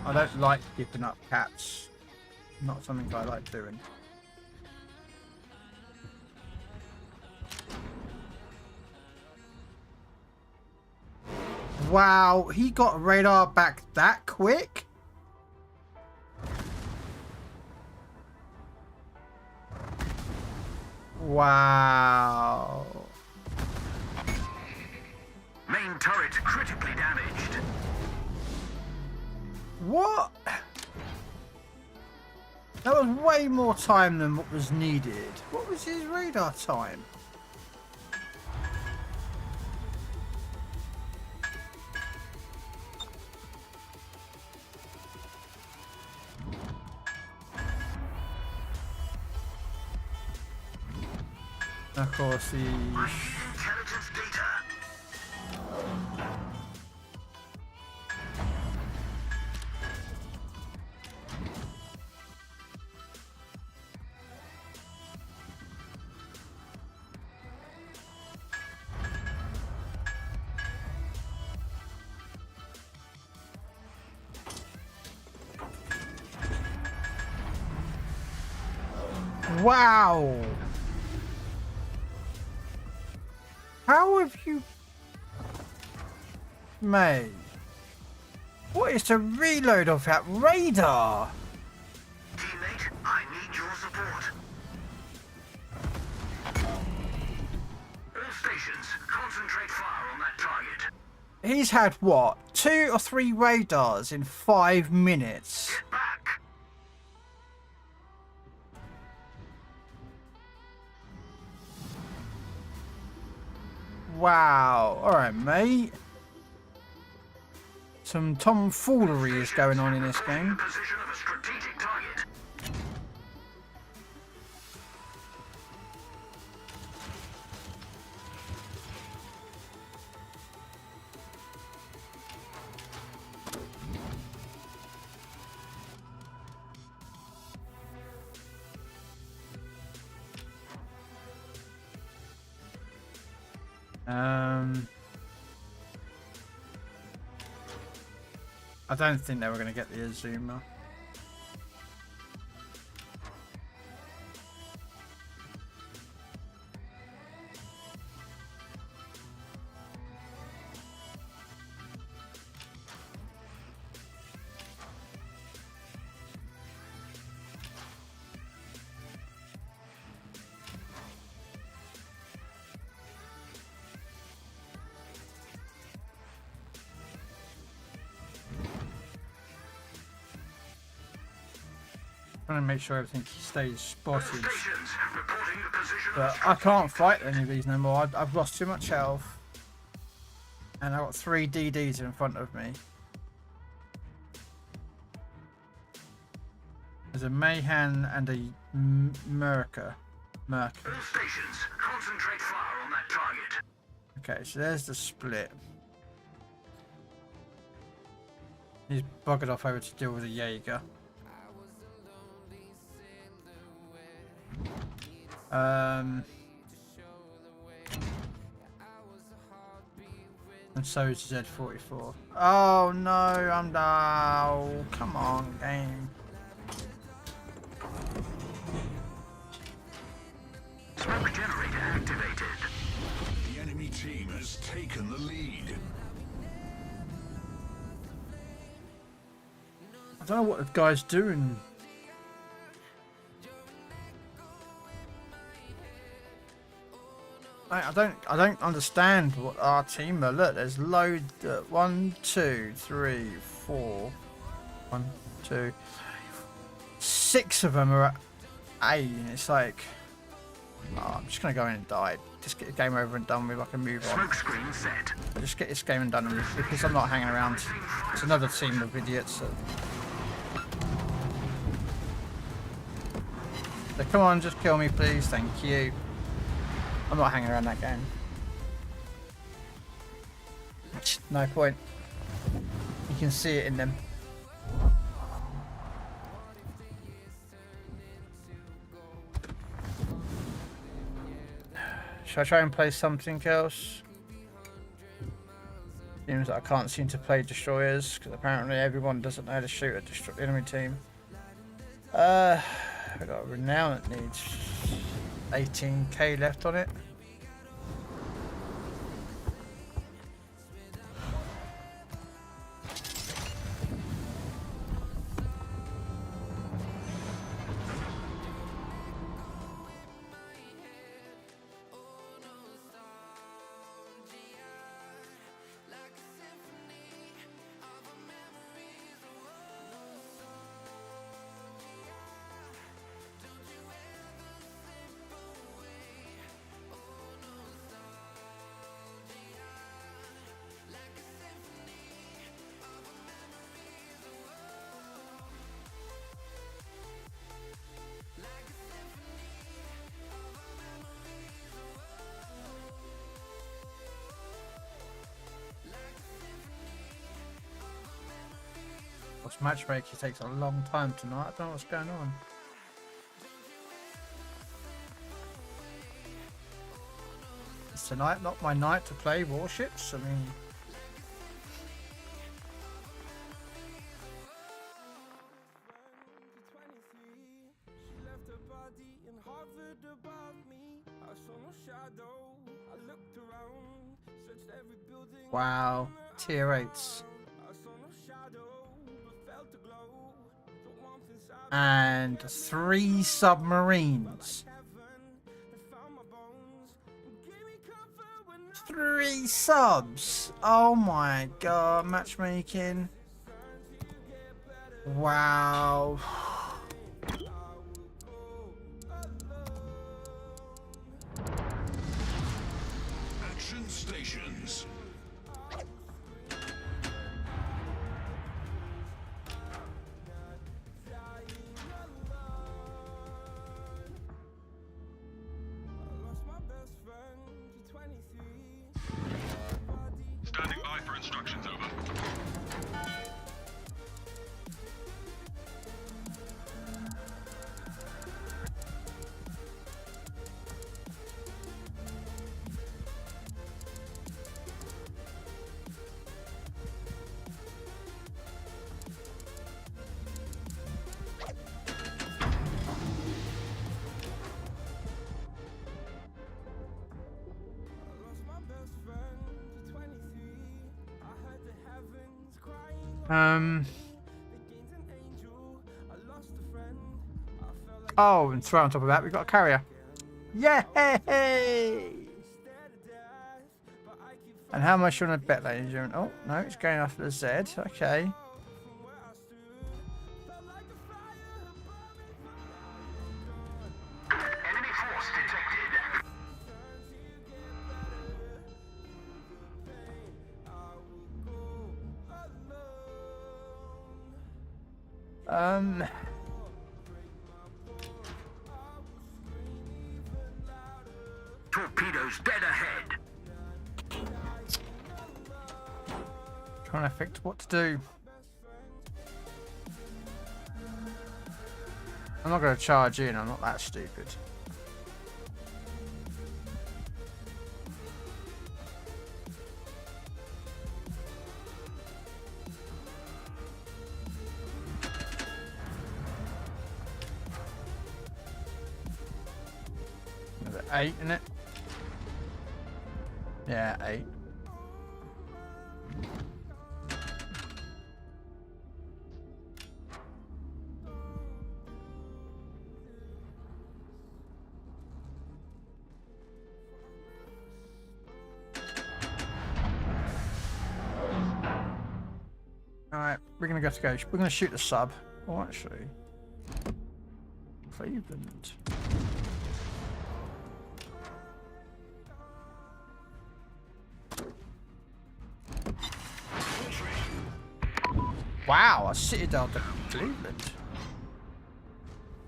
I don't like keeping up cats. Not something I like doing. Wow, he got radar back that quick? Wow. Main turret critically damaged. What? That was way more time than what was needed. What was his radar time? Of course, the Intelligence data. wow. How have you made? What is the reload of that radar? Teammate, I need your support. All stations, concentrate fire on that target. He's had what? 2 or 3 radars in 5 minutes. Get back. Wow. Alright, mate. Some tomfoolery is going on in this game. Position of a strategic target. I don't think they were going to get the Azuma. Trying to make sure everything stays spotted. Stations, reporting the position But I can't fight any of these no more. I've lost too much health. And I've got 3 DDs in front of me. There's a Mayhan and a Merca. All stations, concentrate fire on that target. Okay, so there's the split. He's buggered off over to deal with a Jaeger. And so is Z44. Oh no, I'm down. Come on, game. Smoke generator activated. The enemy team has taken the lead. I don't know what the guy's doing. I don't understand what our team are. Look, there's load 1, 2, 3, 4. 1, 2, 6 of them are at A, and it's like, oh, I'm just gonna go in and die. Just get the game over and done with. I can move on. Smoke screen set. Just get this game and done with because I'm not hanging around. It's another team of idiots. So come on, just kill me, please. Thank you. I'm not hanging around that game. No point. You can see it in them. Should I try and play something else? Seems like I can't seem to play destroyers because apparently everyone doesn't know how to shoot a enemy team. We got a renown that needs 18k left on it. Matchmaking takes a long time tonight. I don't know what's going on. Is tonight not my night to play warships? I mean, wow, tier 8s. And 3 submarines. 3 subs. Oh my god, matchmaking. Wow. Action stations. Standing by for instructions, over. Oh, and throw on top of that, we've got a carrier. Yay! And how much you want to bet, ladies and gentlemen? Oh, no, it's going after the Z. Okay. Enemy force detected. Torpedoes dead ahead. Trying to fix what to do. I'm not going to charge in, I'm not that stupid. Another 8 in it. Yeah, 8. Alright, we're gonna go. We're gonna shoot the sub. Oh, actually, Cleveland. Wow, a citadel to Cleveland.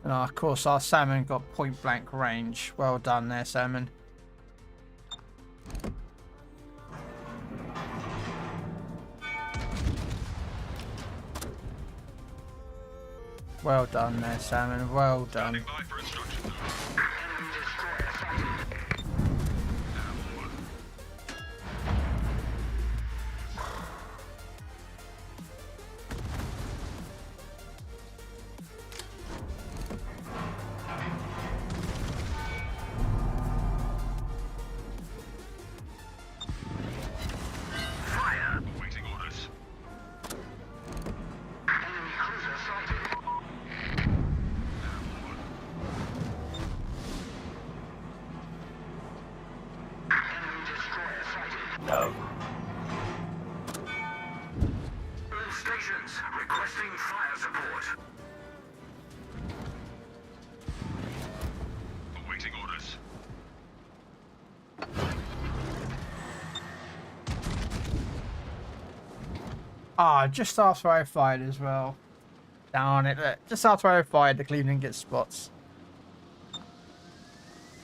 And of course, our salmon got point blank range. Well done there, salmon. Well done there, salmon. Well done. By for instructions. All stations requesting fire support. Awaiting orders. Ah, just after I fired as well. Darn it. Look, just after I fired, the Cleveland gets spots.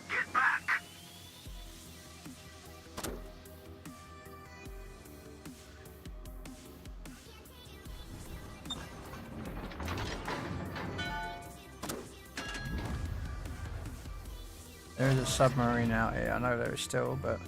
Get back. There is a submarine out here. I know there is still, but...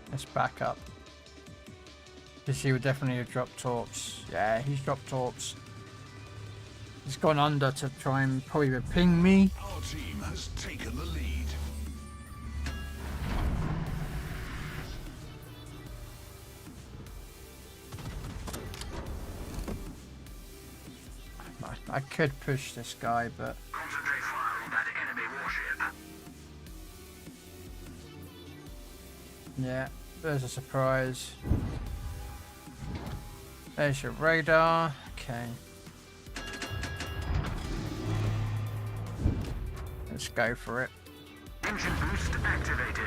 Let's back up. Because he would definitely have dropped torps. Yeah, he's dropped torps. He's gone under to try and probably ping me. Our team has taken the lead. I could push this guy, but Concentrate fire on that enemy warship. yeah, there's a surprise. There's your radar. Okay. Let's go for it. Engine boost activated.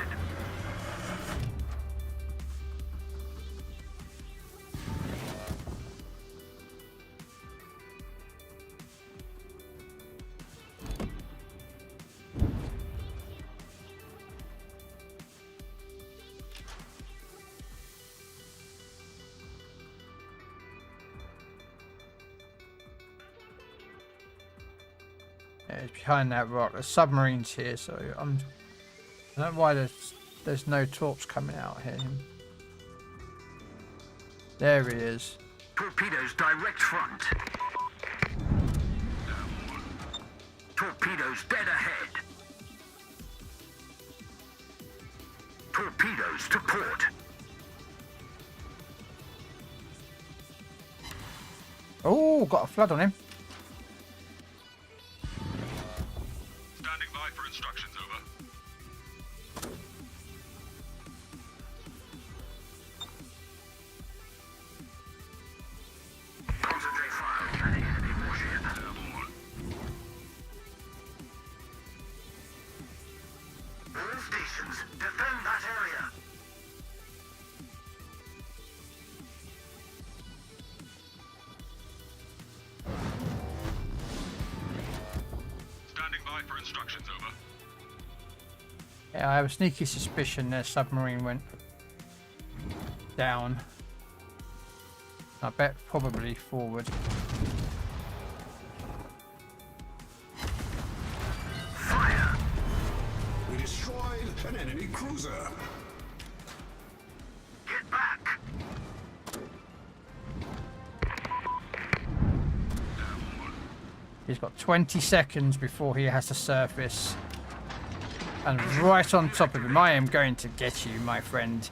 Yeah, it's behind that rock. There's submarines here, so I don't know why there's no torps coming out here. There he is. Torpedoes direct front. Torpedoes dead ahead. Torpedoes to port. Oh, got a flood on him. Standing by for instructions, over. Concentrate fire on that enemy warship. All stations, defend that area. Standing by for instructions, over. Yeah, I have a sneaky suspicion their submarine went down. I bet probably forward. Fire. We destroyed an enemy cruiser. Get back. He's got 20 seconds before he has to surface. And right on top of him, I am going to get you, my friend.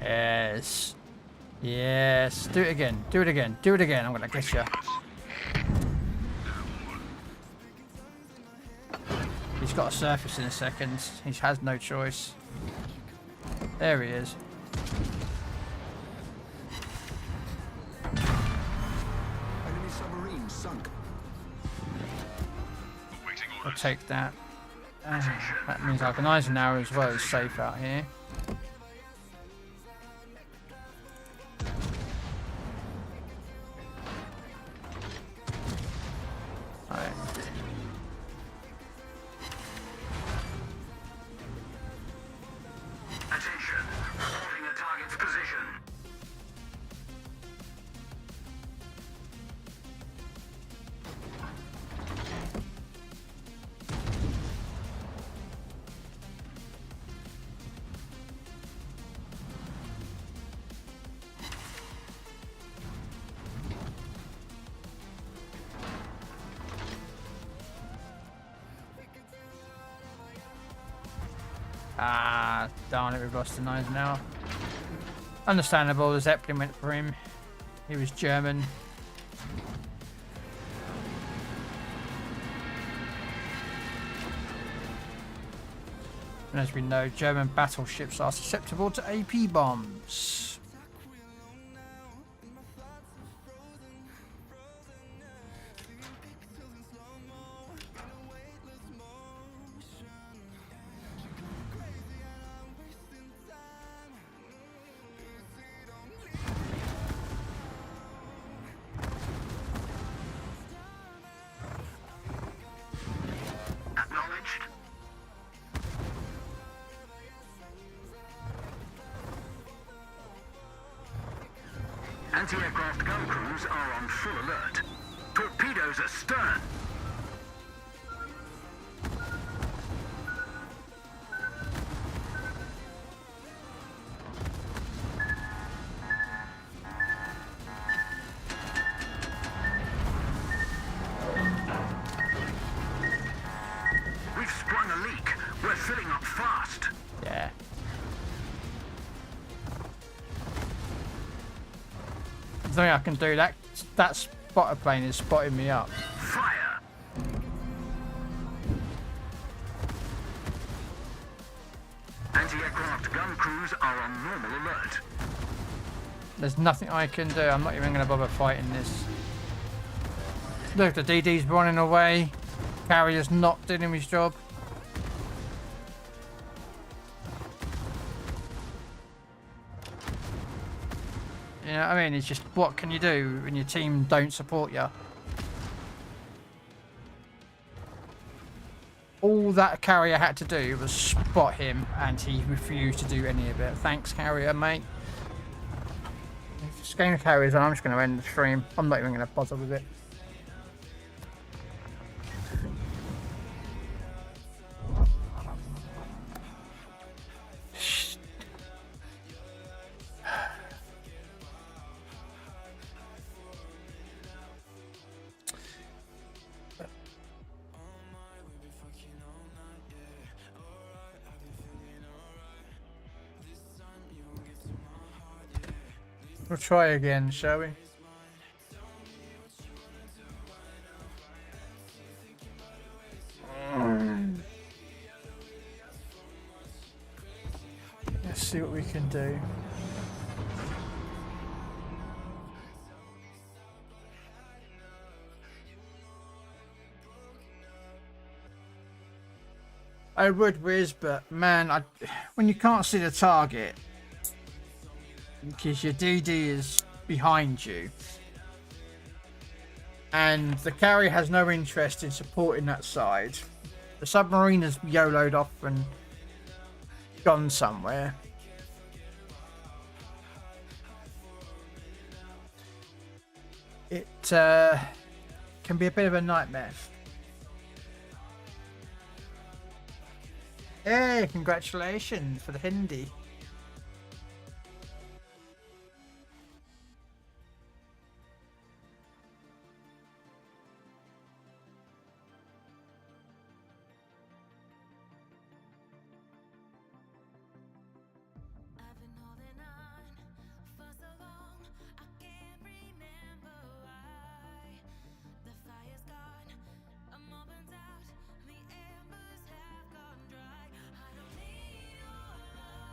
Yes. Yes. Do it again. Do it again. Do it again. I'm going to get you. He's got to surface in a second. He has no choice. There he is. Enemy submarine sunk. Awaiting I'll orders. take that. That means I can Eisenhower as well is safe out here. Right. Attention. Reporting a target's position. Ah, darn it, we've lost the nose now. Understandable, the Zeppelin went for him. He was German. And as we know, German battleships are susceptible to AP bombs. Acknowledged. Anti-aircraft gun crews are on full alert. Torpedoes astern. We've sprung a leak. We're filling up fast. Yeah. There's nothing I can do. That spotter plane is spotting me up. Fire. Anti-aircraft gun crews are on normal alert. There's nothing I can do. I'm not even going to bother fighting this. Look, the DD's running away. Carrier's not doing his job. You know what I mean? It's just, what can you do when your team don't support you? All that Carrier had to do was spot him, and he refused to do any of it. Thanks, Carrier, mate. If this game carries on, I'm just going to end the stream. I'm not even going to bother with it. We'll try again, shall we? Let's see what we can do. I would whiz, but man, when you can't see the target, because your DD is behind you, and the carrier has no interest in supporting that side. The submarine has YOLO'd off and gone somewhere. It can be a bit of a nightmare. Hey, congratulations for the Hindi. I've been holding on for so long, I can't remember why. The fire's gone, I'm all burnt out, the embers have gone dry. I don't need your love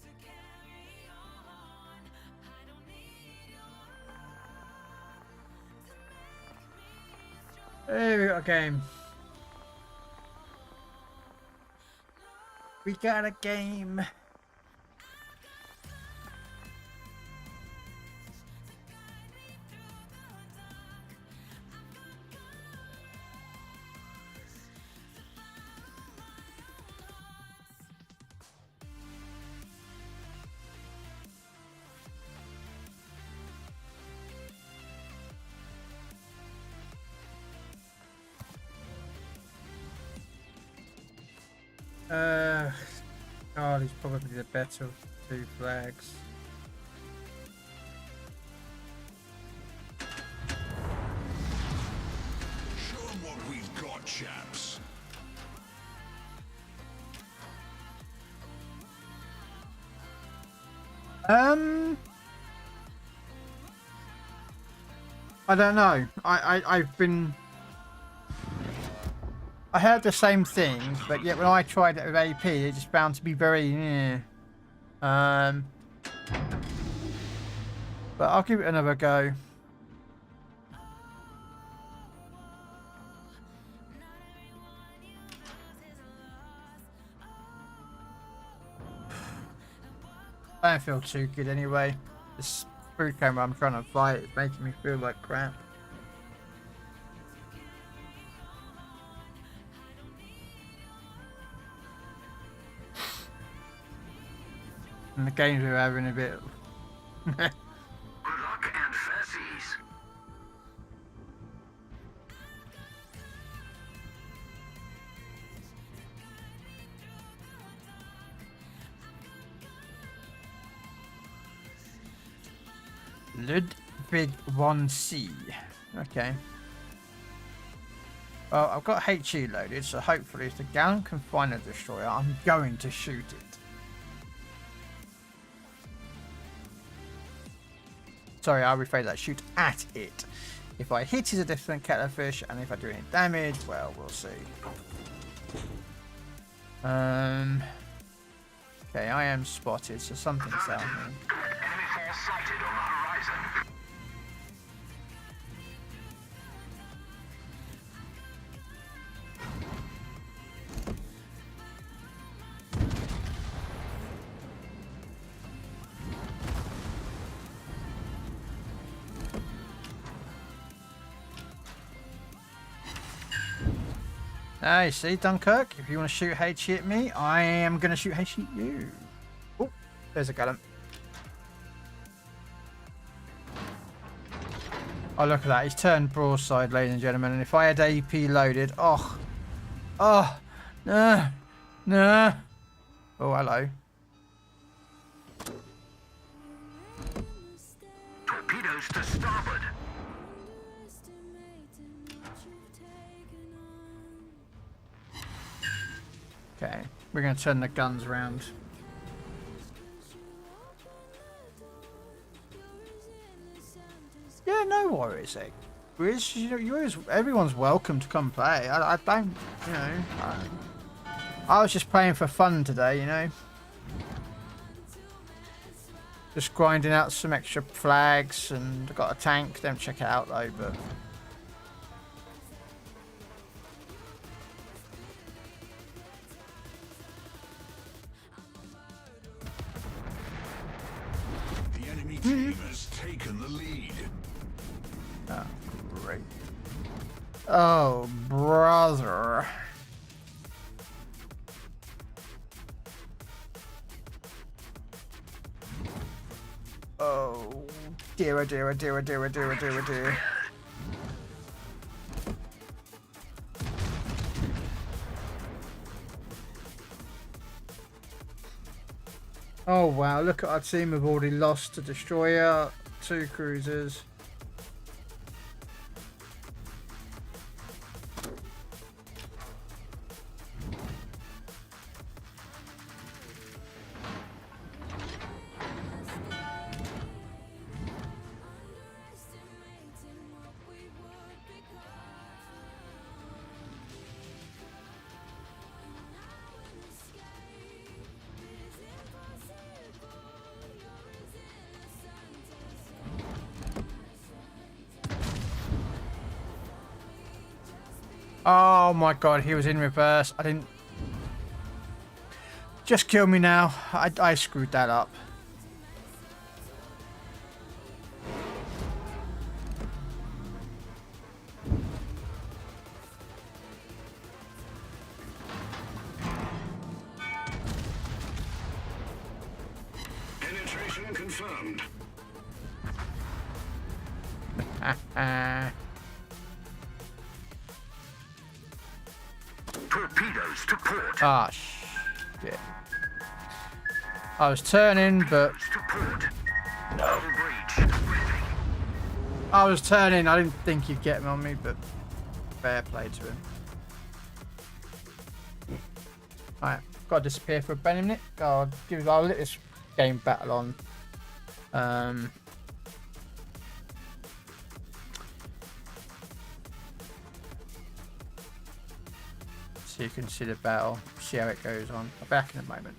to carry on. I don't need your love to make me strong. Hey, we got a game. We got a game. Charlie's probably the better of the two flags. Show 'em what we've got, chaps. I don't know. I heard the same thing, but yet when I tried it with AP, it just found to be very. But I'll give it another go. I don't feel too good anyway. This food camera I'm trying to fight is making me feel like crap. And the games we're having a bit. Good luck and fair seas. Ludwig 1C. Okay. Well, I've got HE loaded, so hopefully if the Gallon can find a destroyer, I'm going to shoot it. Sorry, I'll rephrase that. Shoot at it. If I hit, it's a different kettle of fish, and if I do any damage, well, we'll see. Okay, I am spotted, so something's out here. Enemy force sighted on the horizon. Hey, see, Dunkirk, if you want to shoot HE at me, I am going to shoot HE at you. Oh, there's a Gallon. Oh, look at that. He's turned broadside, ladies and gentlemen. And if I had AP loaded... Oh. Oh. No. No. Oh, hello. Torpedoes to starboard. Okay. We're going to turn the guns around. Yeah, no worries, eh? Everyone's welcome to come play. I don't, you know. I was just playing for fun today, you know. Just grinding out some extra flags, and I got a tank. Don't check it out though, but. The enemy team has taken the lead. Oh, great. Oh, brother. Oh, dear, oh dear, oh dear, oh dear, oh dear, oh dear, oh dear. Oh wow, look at our team. We've already lost a destroyer, 2 cruisers. Oh my god, he was in reverse. I didn't... Just kill me now. I screwed that up. Penetration confirmed. Torpedoes to port. Ah, shit. I was turning, but... To port. No breach. Ready. I was turning. I didn't think he'd get him on me, but... Fair play to him. Alright, gotta disappear for a minute. I'll let this game battle on. So you can see the battle, see how it goes on. I'll be back in a moment.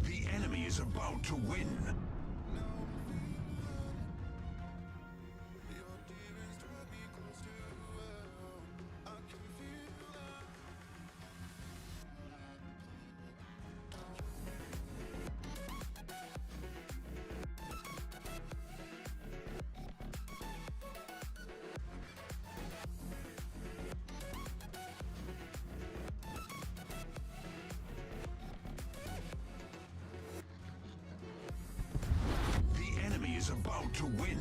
The enemy is about to win. The enemy is about to win.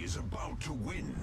Is about to win.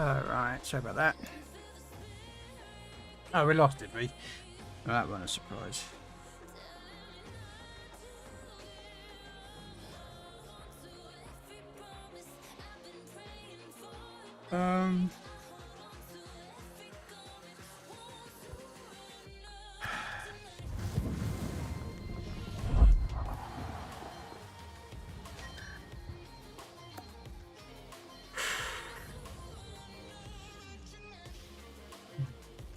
Right, sorry about that. Oh, we lost it, did we? Well, that wasn't a surprise.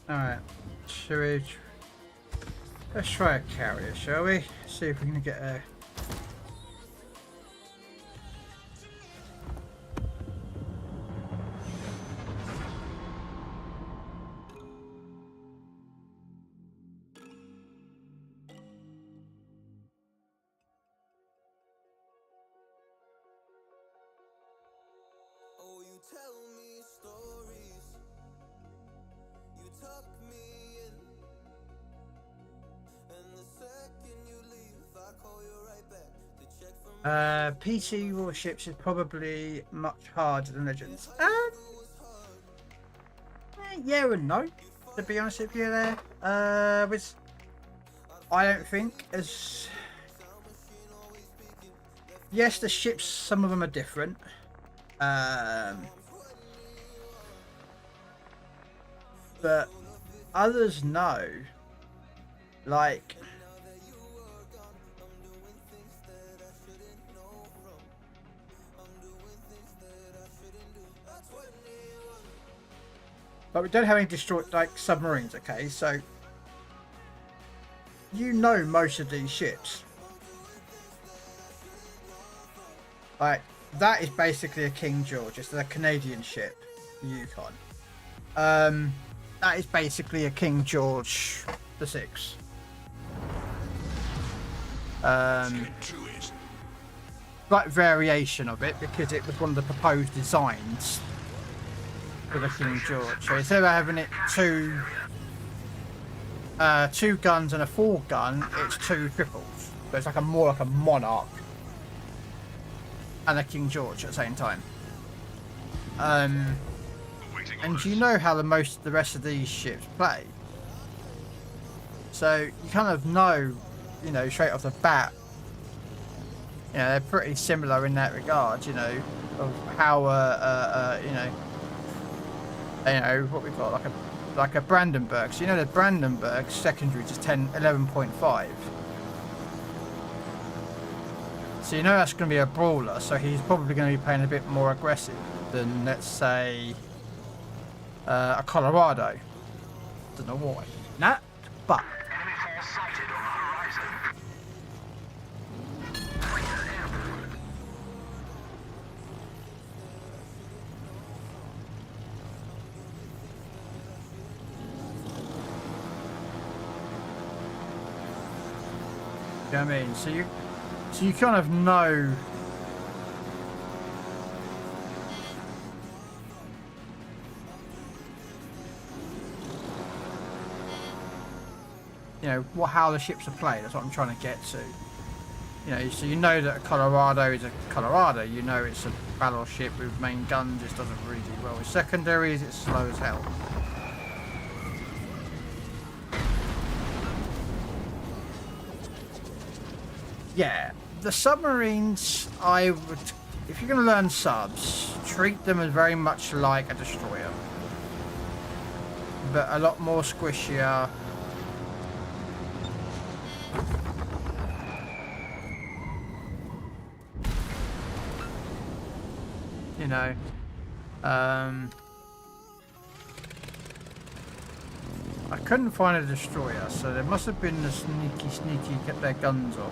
Alright, let's try a carrier, shall we? See if we can get a... Oh, you tell me stories. You tuck me in. And the second you leave, I call you right back to check for PC warships is probably much harder than Legends. Yeah and no, to be honest with you there. With, I don't think as... Yes, the ships, some of them are different. But others no. Like... But we don't have any destroyed like submarines, okay? So you know most of these ships. Like that is basically a King George. It's a Canadian ship, the Yukon. That is basically a King George the 6. Like variation of it because it was one of the proposed designs for the King George. So instead of having it two guns and a 4-gun, it's 2 triples. So it's like more like a Monarch and a King George at the same time. And you know how the rest of these ships play. So you kind of know, you know, straight off the bat, you know, they're pretty similar in that regard, you know, of how, you know, what we've got, like a Brandenburg. So you know the Brandenburg secondary is 11.5. So you know that's going to be a brawler, so he's probably going to be playing a bit more aggressive than, let's say, a Colorado. Don't know why. Nah, but... Enemy force sighted on the horizon. Fighter airborne. You know what I mean? So you kind of know, you know, how the ships are played. That's what I'm trying to get to. You know, so you know that a Colorado is a Colorado. You know it's a battleship with main guns. It doesn't really do well with secondaries. It's slow as hell. Yeah, the submarines, I would, if you're going to learn subs, treat them as very much like a destroyer, but a lot more squishier. You know, I couldn't find a destroyer, so there must have been a sneaky get their guns off.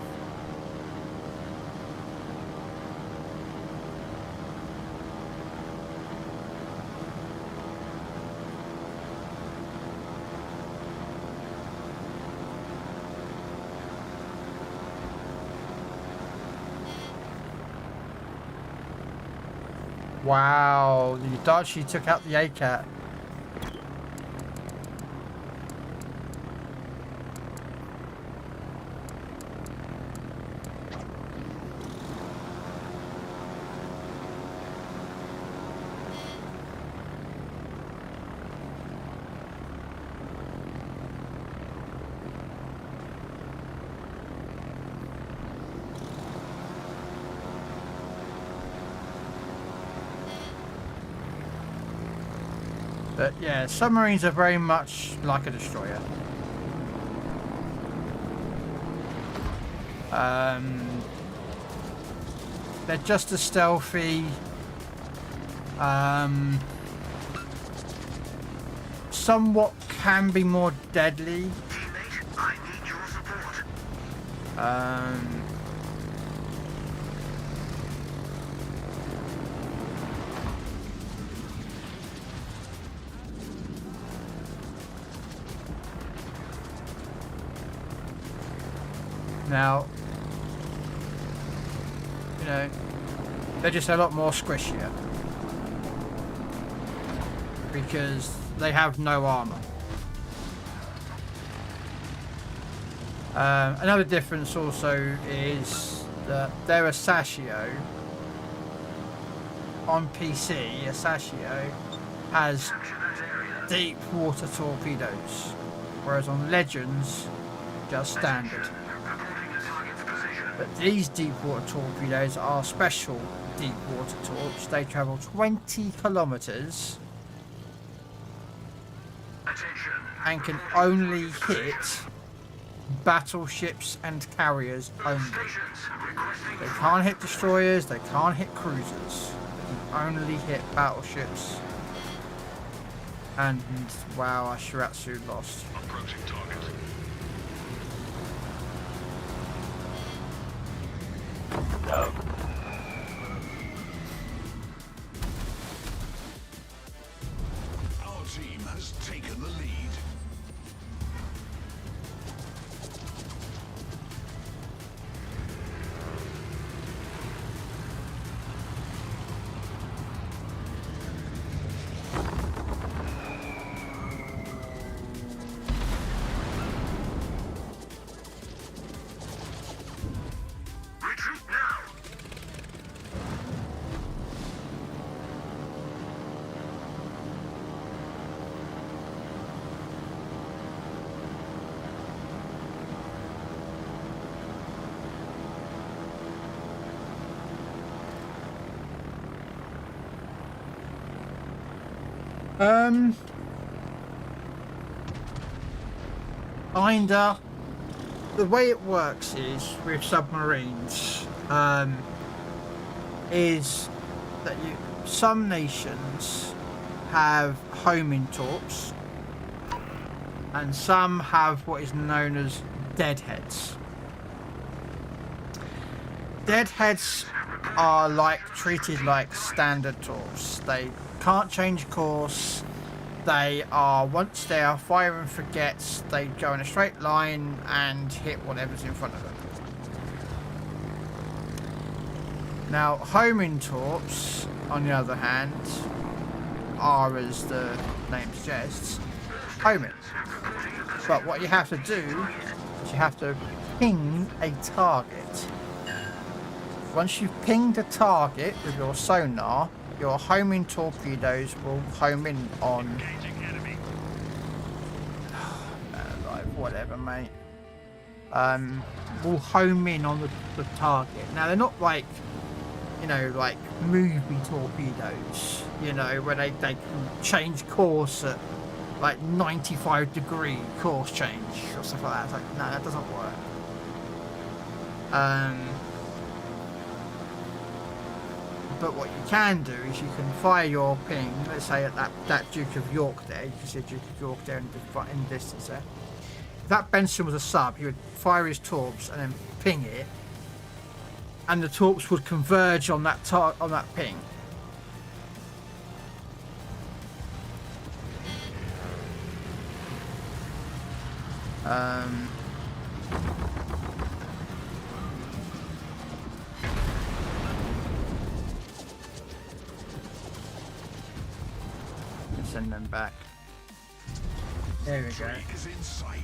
Wow, you dodged, took out the ACAT. But yeah, submarines are very much like a destroyer. They're just as stealthy. Somewhat can be more deadly. Teammate, I need your support. Now, you know, they're just a lot more squishier because they have no armor. Another difference also is that they're a Sashio. On PC, a Sashio has Capture that area. deep water torpedoes, whereas on Legends, just standard. Reporting the target's position. But these deep water torpedoes are special deep water torps. They travel 20 kilometers Attention. and can only hit battleships and carriers only. Stations requesting They can't hit destroyers, they can't hit cruisers. They can only hit battleships. And wow, our Shiratsu lost. Approaching target. Our team has taken the lead. retreat now. Kinda. The way it works is with submarines, is that some nations have homing torps, and some have what is known as deadheads. Deadheads are treated like standard torps. They can't change course. They are, once they are fire and forgets, they go in a straight line and hit whatever's in front of them. Now, homing torps, on the other hand, are, as the name suggests, homing. But what you have to do is you have to ping a target. Once you've pinged a target with your sonar, your homing torpedoes will home in on whatever, mate. Will home in on the target. Now they're not like, you know, like movie torpedoes, you know, where they can change course at like 95-degree course change or stuff like that. It's like, no, that doesn't work. But what you can do is you can fire your ping, let's say at that Duke of York there, you can see Duke of York there in the distance there. If that Benson was a sub, he would fire his torps and then ping it, and the torps would converge on that ping. Send them back. There we go. Strike is in sight.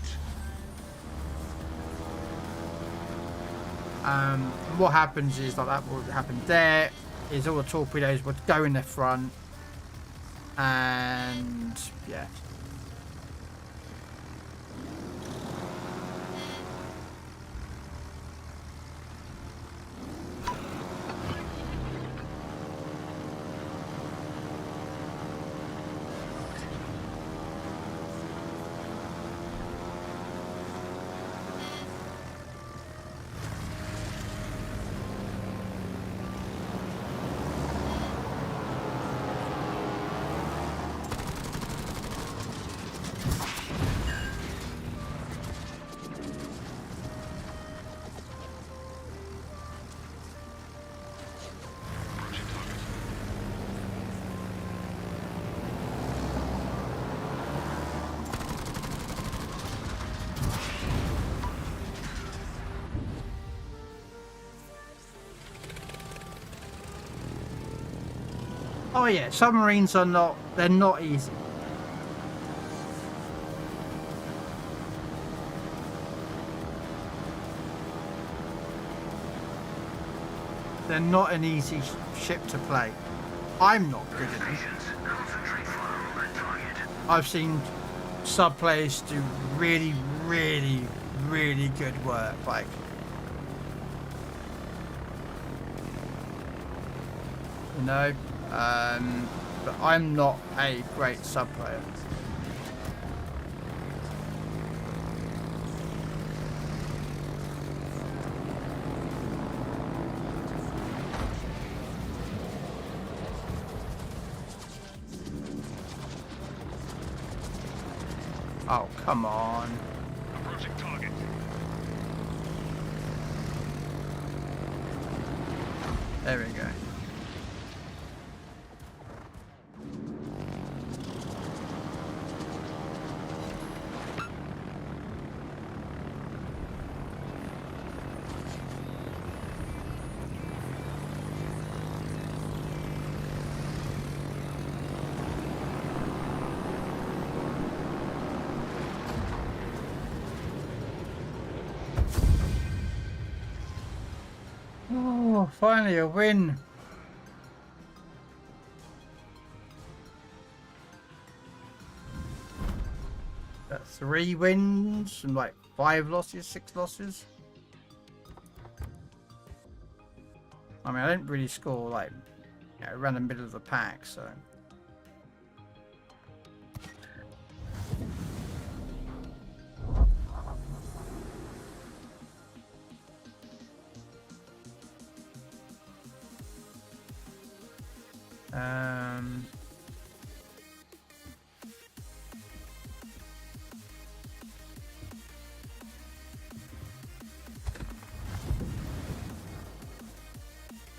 What happens is that what happened there is all the torpedoes would go in the front, and yeah. Oh yeah, submarines are not, they're not easy. They're not an easy ship to play. I'm not good at them. Stations, concentrate fire on that target. I've seen sub players do really, really, really good work. Like, you know, but I'm not a great sub player. Oh, come on. Approaching target. There we go. Oh, finally a win. That's 3 wins and like 5 losses, 6 losses. I mean, I didn't really score like, you know, around the middle of the pack, so.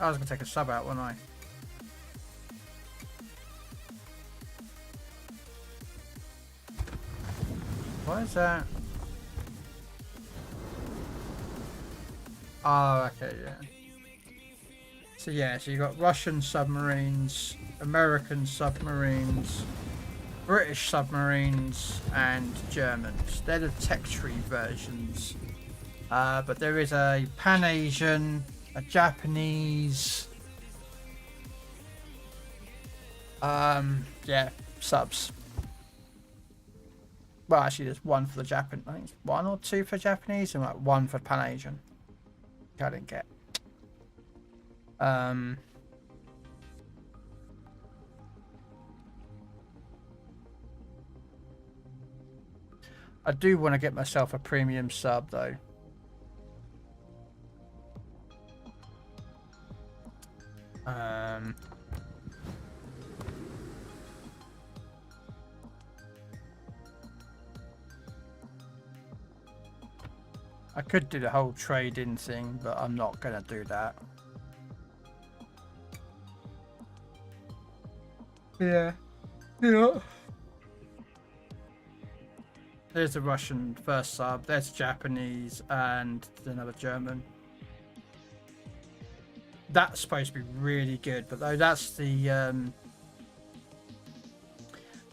I was gonna take a sub out, wasn't I? What is that? Oh, okay, yeah. So yeah, so you got Russian submarines, American submarines, British submarines, and Germans. They're the tech tree versions. But there is a Pan-Asian, a Japanese, yeah, subs. Well, actually, there's one for the Japan. I think it's 1 or 2 for Japanese, and like 1 for Pan-Asian. Which I didn't get. I do want to get myself a premium sub though. I could do the whole trade-in thing, but I'm not gonna do that. Yeah. Yeah. There's a Russian first sub, there's Japanese, and another German. That's supposed to be really good, but though that's the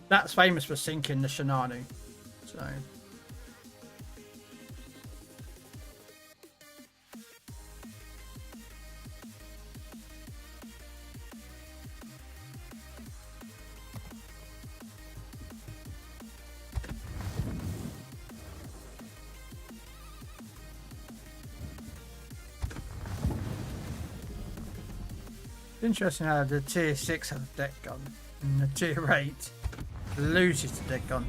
that's famous for sinking the Shinano. So interesting how the tier 6 has a deck gun and the tier 8 loses the deck gun.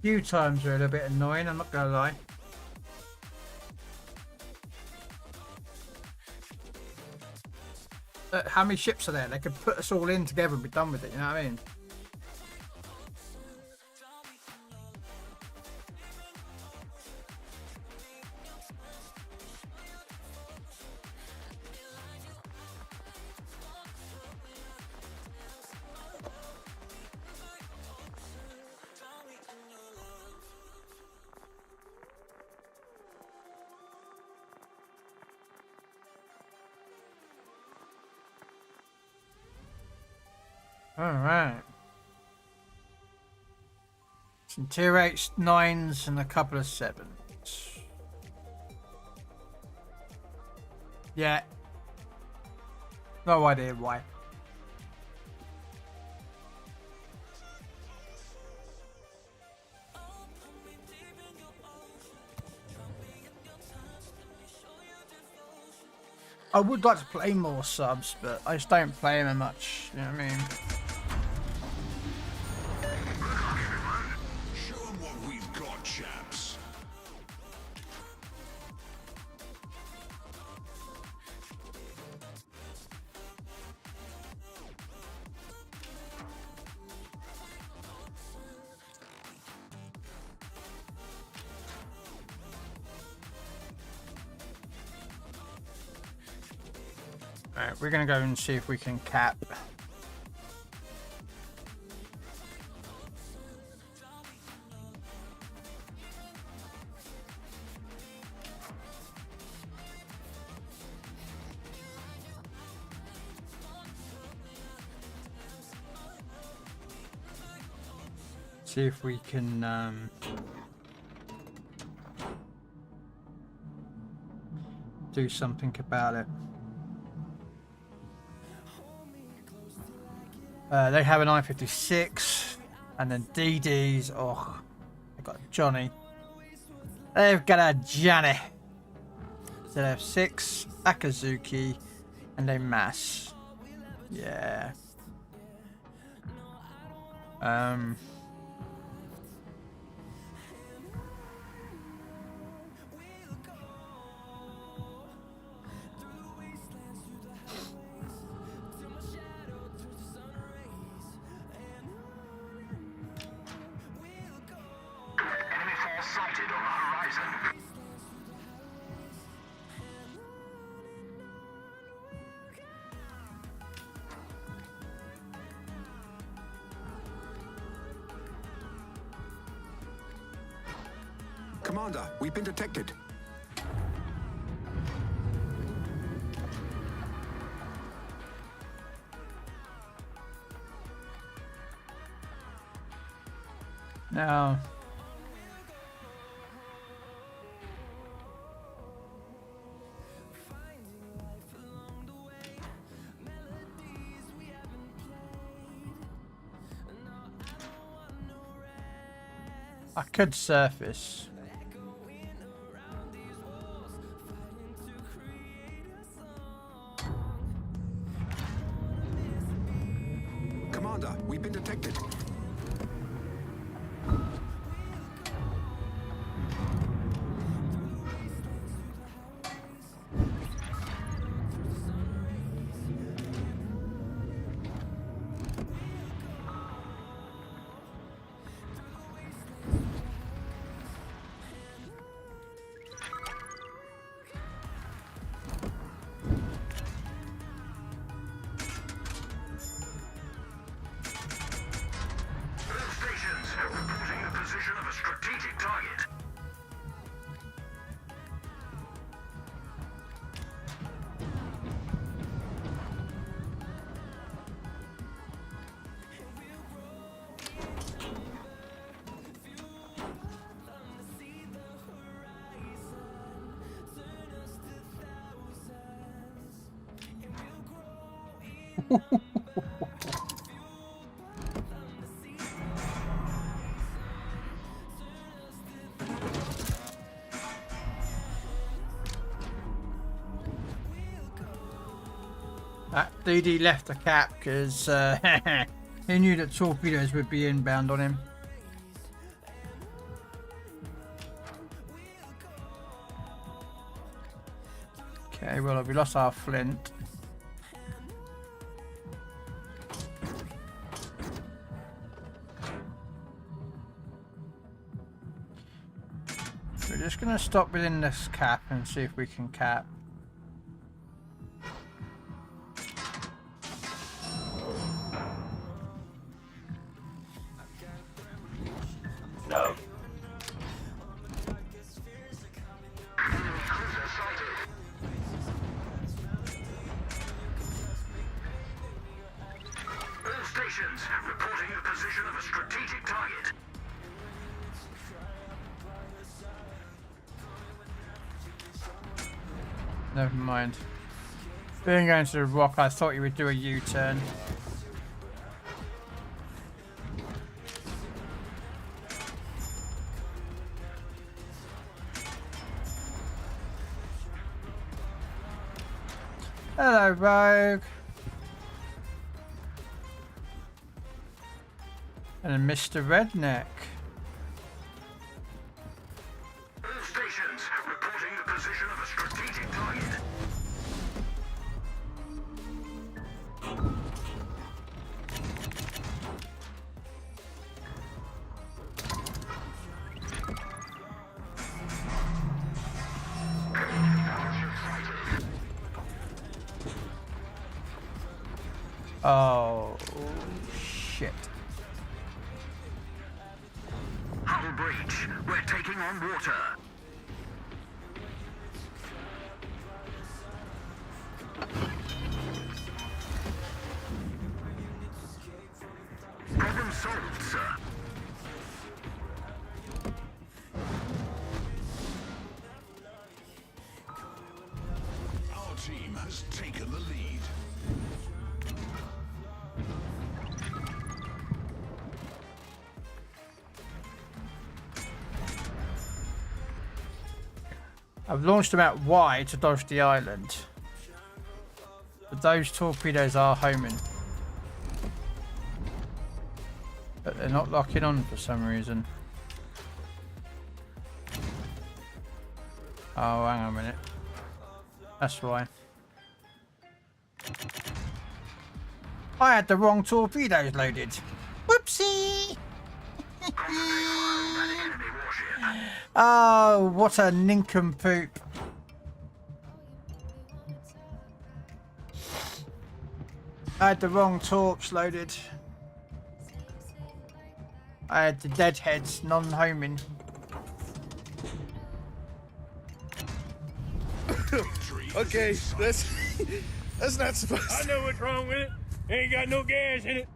Few times are a little bit annoying, I'm not gonna lie. How many ships are there? They could put us all in together and be done with it, you know what I mean? Alright. Some tier 8s, 9s and a couple of 7s. Yeah. No idea why. I would like to play more subs, but I just don't play them much, you know what I mean? Show 'em what we've got, chaps. Alright, we're gonna go and see if we can cap. See if we can do something about it. They have an I-56 and then DDs. Oh, they've got Johnny. They've got a Johnny. So they have 6 Akazuki and a Mass. Yeah. Enemy force sighted on the horizon. Commander, we've been detected. Now, I could surface. Commander, we've been detected. All stations reporting the position of a strategic target. DD left the cap because he knew that torpedoes would be inbound on him. Okay, well, we lost our flint. We're just going to stop within this cap and see if we can cap. No. All stations reporting the position of a strategic target. Never mind. Being going to the rock, I thought you would do a U-turn. Hello, Rogue. And Mr. Redneck. All stations reporting the position of a strategic target. Oh, shit. Hull breach. We're taking on water. Problem solved, sir. Our team has taken the lead. I've launched them out wide to dodge the island. But those torpedoes are homing. But they're not locking on for some reason. Oh, hang on a minute. That's why. I had the wrong torpedoes loaded. Whoopsie! Enemy warship. Oh, what a nincompoop. I had the wrong torps loaded. I had the deadheads non-homing. Okay, that's not supposed I know what's wrong with it. Ain't got no gas in it.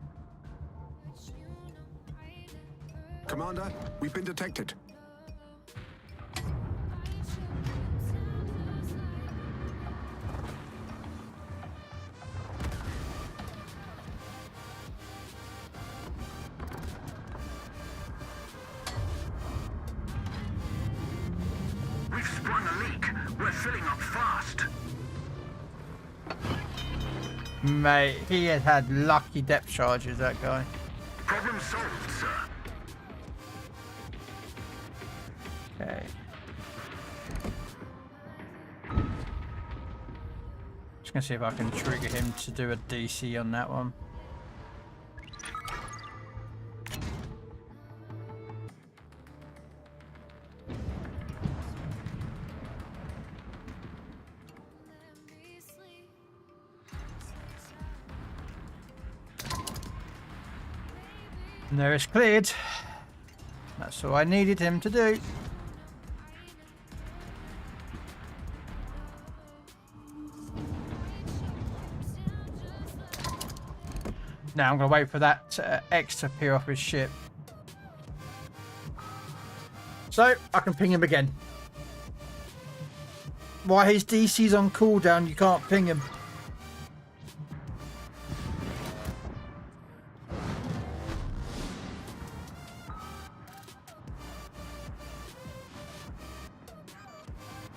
Commander, we've been detected. We've sprung a leak. We're filling up fast. Mate, he has had lucky depth charges, that guy. Problem solved, sir. Okay. Just gonna see if I can trigger him to do a DC on that one. And there it's cleared. That's all I needed him to do. Now I'm going to wait for that X to appear off his ship. So I can ping him again. Why his DC's on cooldown, you can't ping him.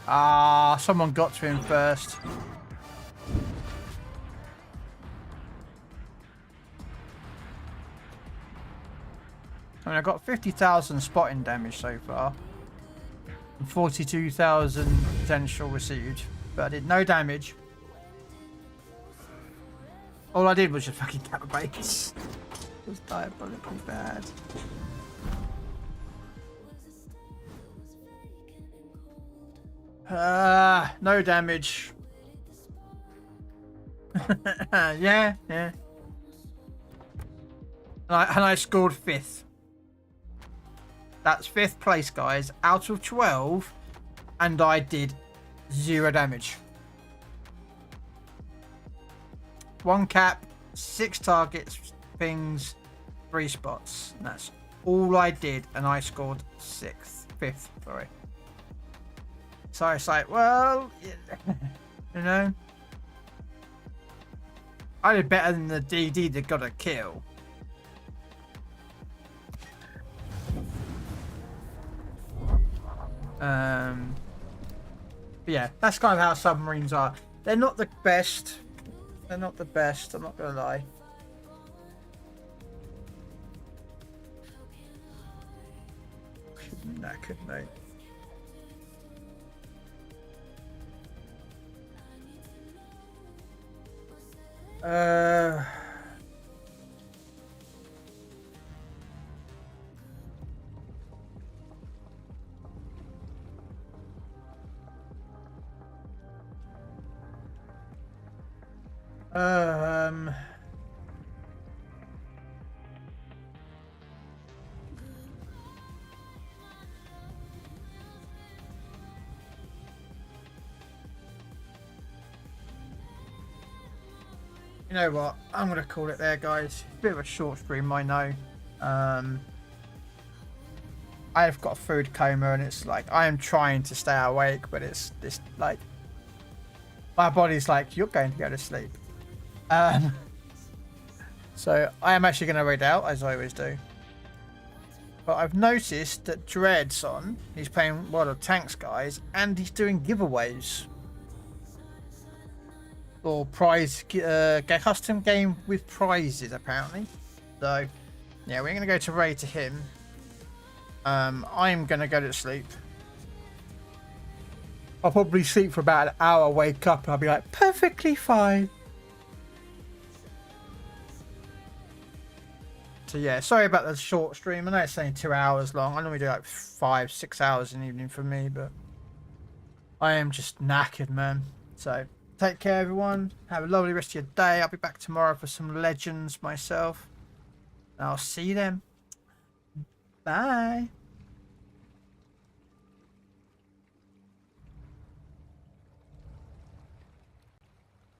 Ah, someone got to him first. I mean, I got 50,000 spotting damage so far. And 42,000 potential received. but I did no damage. All I did was just fucking cap base. It was diabolically bad. No damage. Yeah. And I scored 5th. That's 5th place, guys, out of 12, and I did 0 damage. 1 cap, 6 targets, pings, 3 spots. And that's all I did, and I scored 5th. Sorry. So it's like, well, you know, I did better than the DD that got a kill. But yeah, that's kind of how submarines are. They're not the best. They're not the best, I'm not gonna lie. Knackered, mate. You know what? I'm gonna call it there, guys. Bit of a short stream, I know. I've got a food coma, and it's like I am trying to stay awake, but it's like my body's like, you're going to go to sleep. So I am actually going to read out, as I always do. But I've noticed that Dread's on. He's playing World of Tanks, guys, and he's doing giveaways. Or custom game with prizes, apparently. So, yeah, we're going to go to raid to him. I'm going to go to sleep. I'll probably sleep for about an hour, wake up, and I'll be like, perfectly fine. So yeah, sorry about the short stream. I know it's only 2 hours long. I normally do like 5-6 hours in the evening for me, but I am just knackered, man. So take care, everyone. Have a lovely rest of your day. I'll be back tomorrow for some legends myself. I'll see you then. Bye.